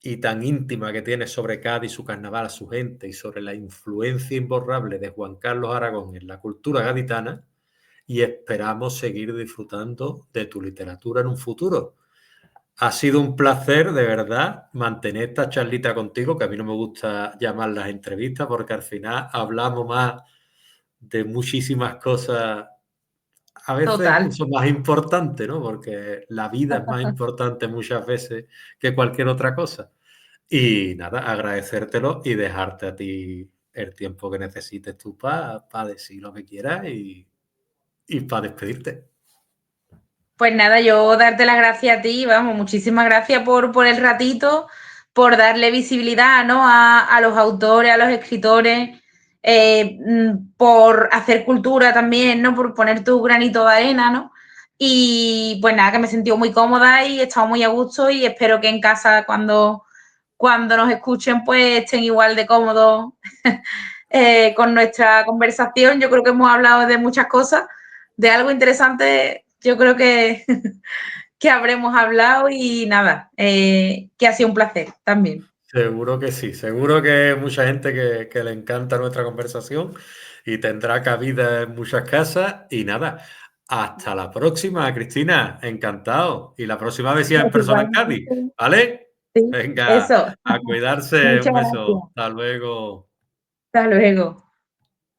y tan íntima que tienes sobre Cádiz, su carnaval, su gente y sobre la influencia imborrable de Juan Carlos Aragón en la cultura gaditana y esperamos seguir disfrutando de tu literatura en un futuro. Ha sido un placer, de verdad, mantener esta charlita contigo, que a mí no me gusta llamar las entrevistas porque al final hablamos más de muchísimas cosas, a veces Total. incluso más importantes, ¿no? Porque la vida es más importante muchas veces que cualquier otra cosa. Y nada, agradecértelo y dejarte a ti el tiempo que necesites tú para decir lo que quieras y para despedirte. Pues nada, yo darte las gracias a ti, vamos, muchísimas gracias por el ratito, por darle visibilidad, ¿no? A los autores, a los escritores, por hacer cultura también, ¿no? Por poner tu granito de arena, ¿no? Y pues nada, que me he sentido muy cómoda y he estado muy a gusto y espero que en casa cuando nos escuchen pues estén igual de cómodos con nuestra conversación. Yo creo que hemos hablado de muchas cosas, de algo interesante, yo creo que habremos hablado y nada, que ha sido un placer también. Seguro que sí, seguro que hay mucha gente que le encanta nuestra conversación y tendrá cabida en muchas casas. Y nada, hasta la próxima, Cristina, encantado. Y la próxima vez ya en Pues persona en igualmente, Cádiz, ¿vale? sí, Venga, eso. a cuidarse, Muchas un beso. gracias. Hasta luego. Hasta luego.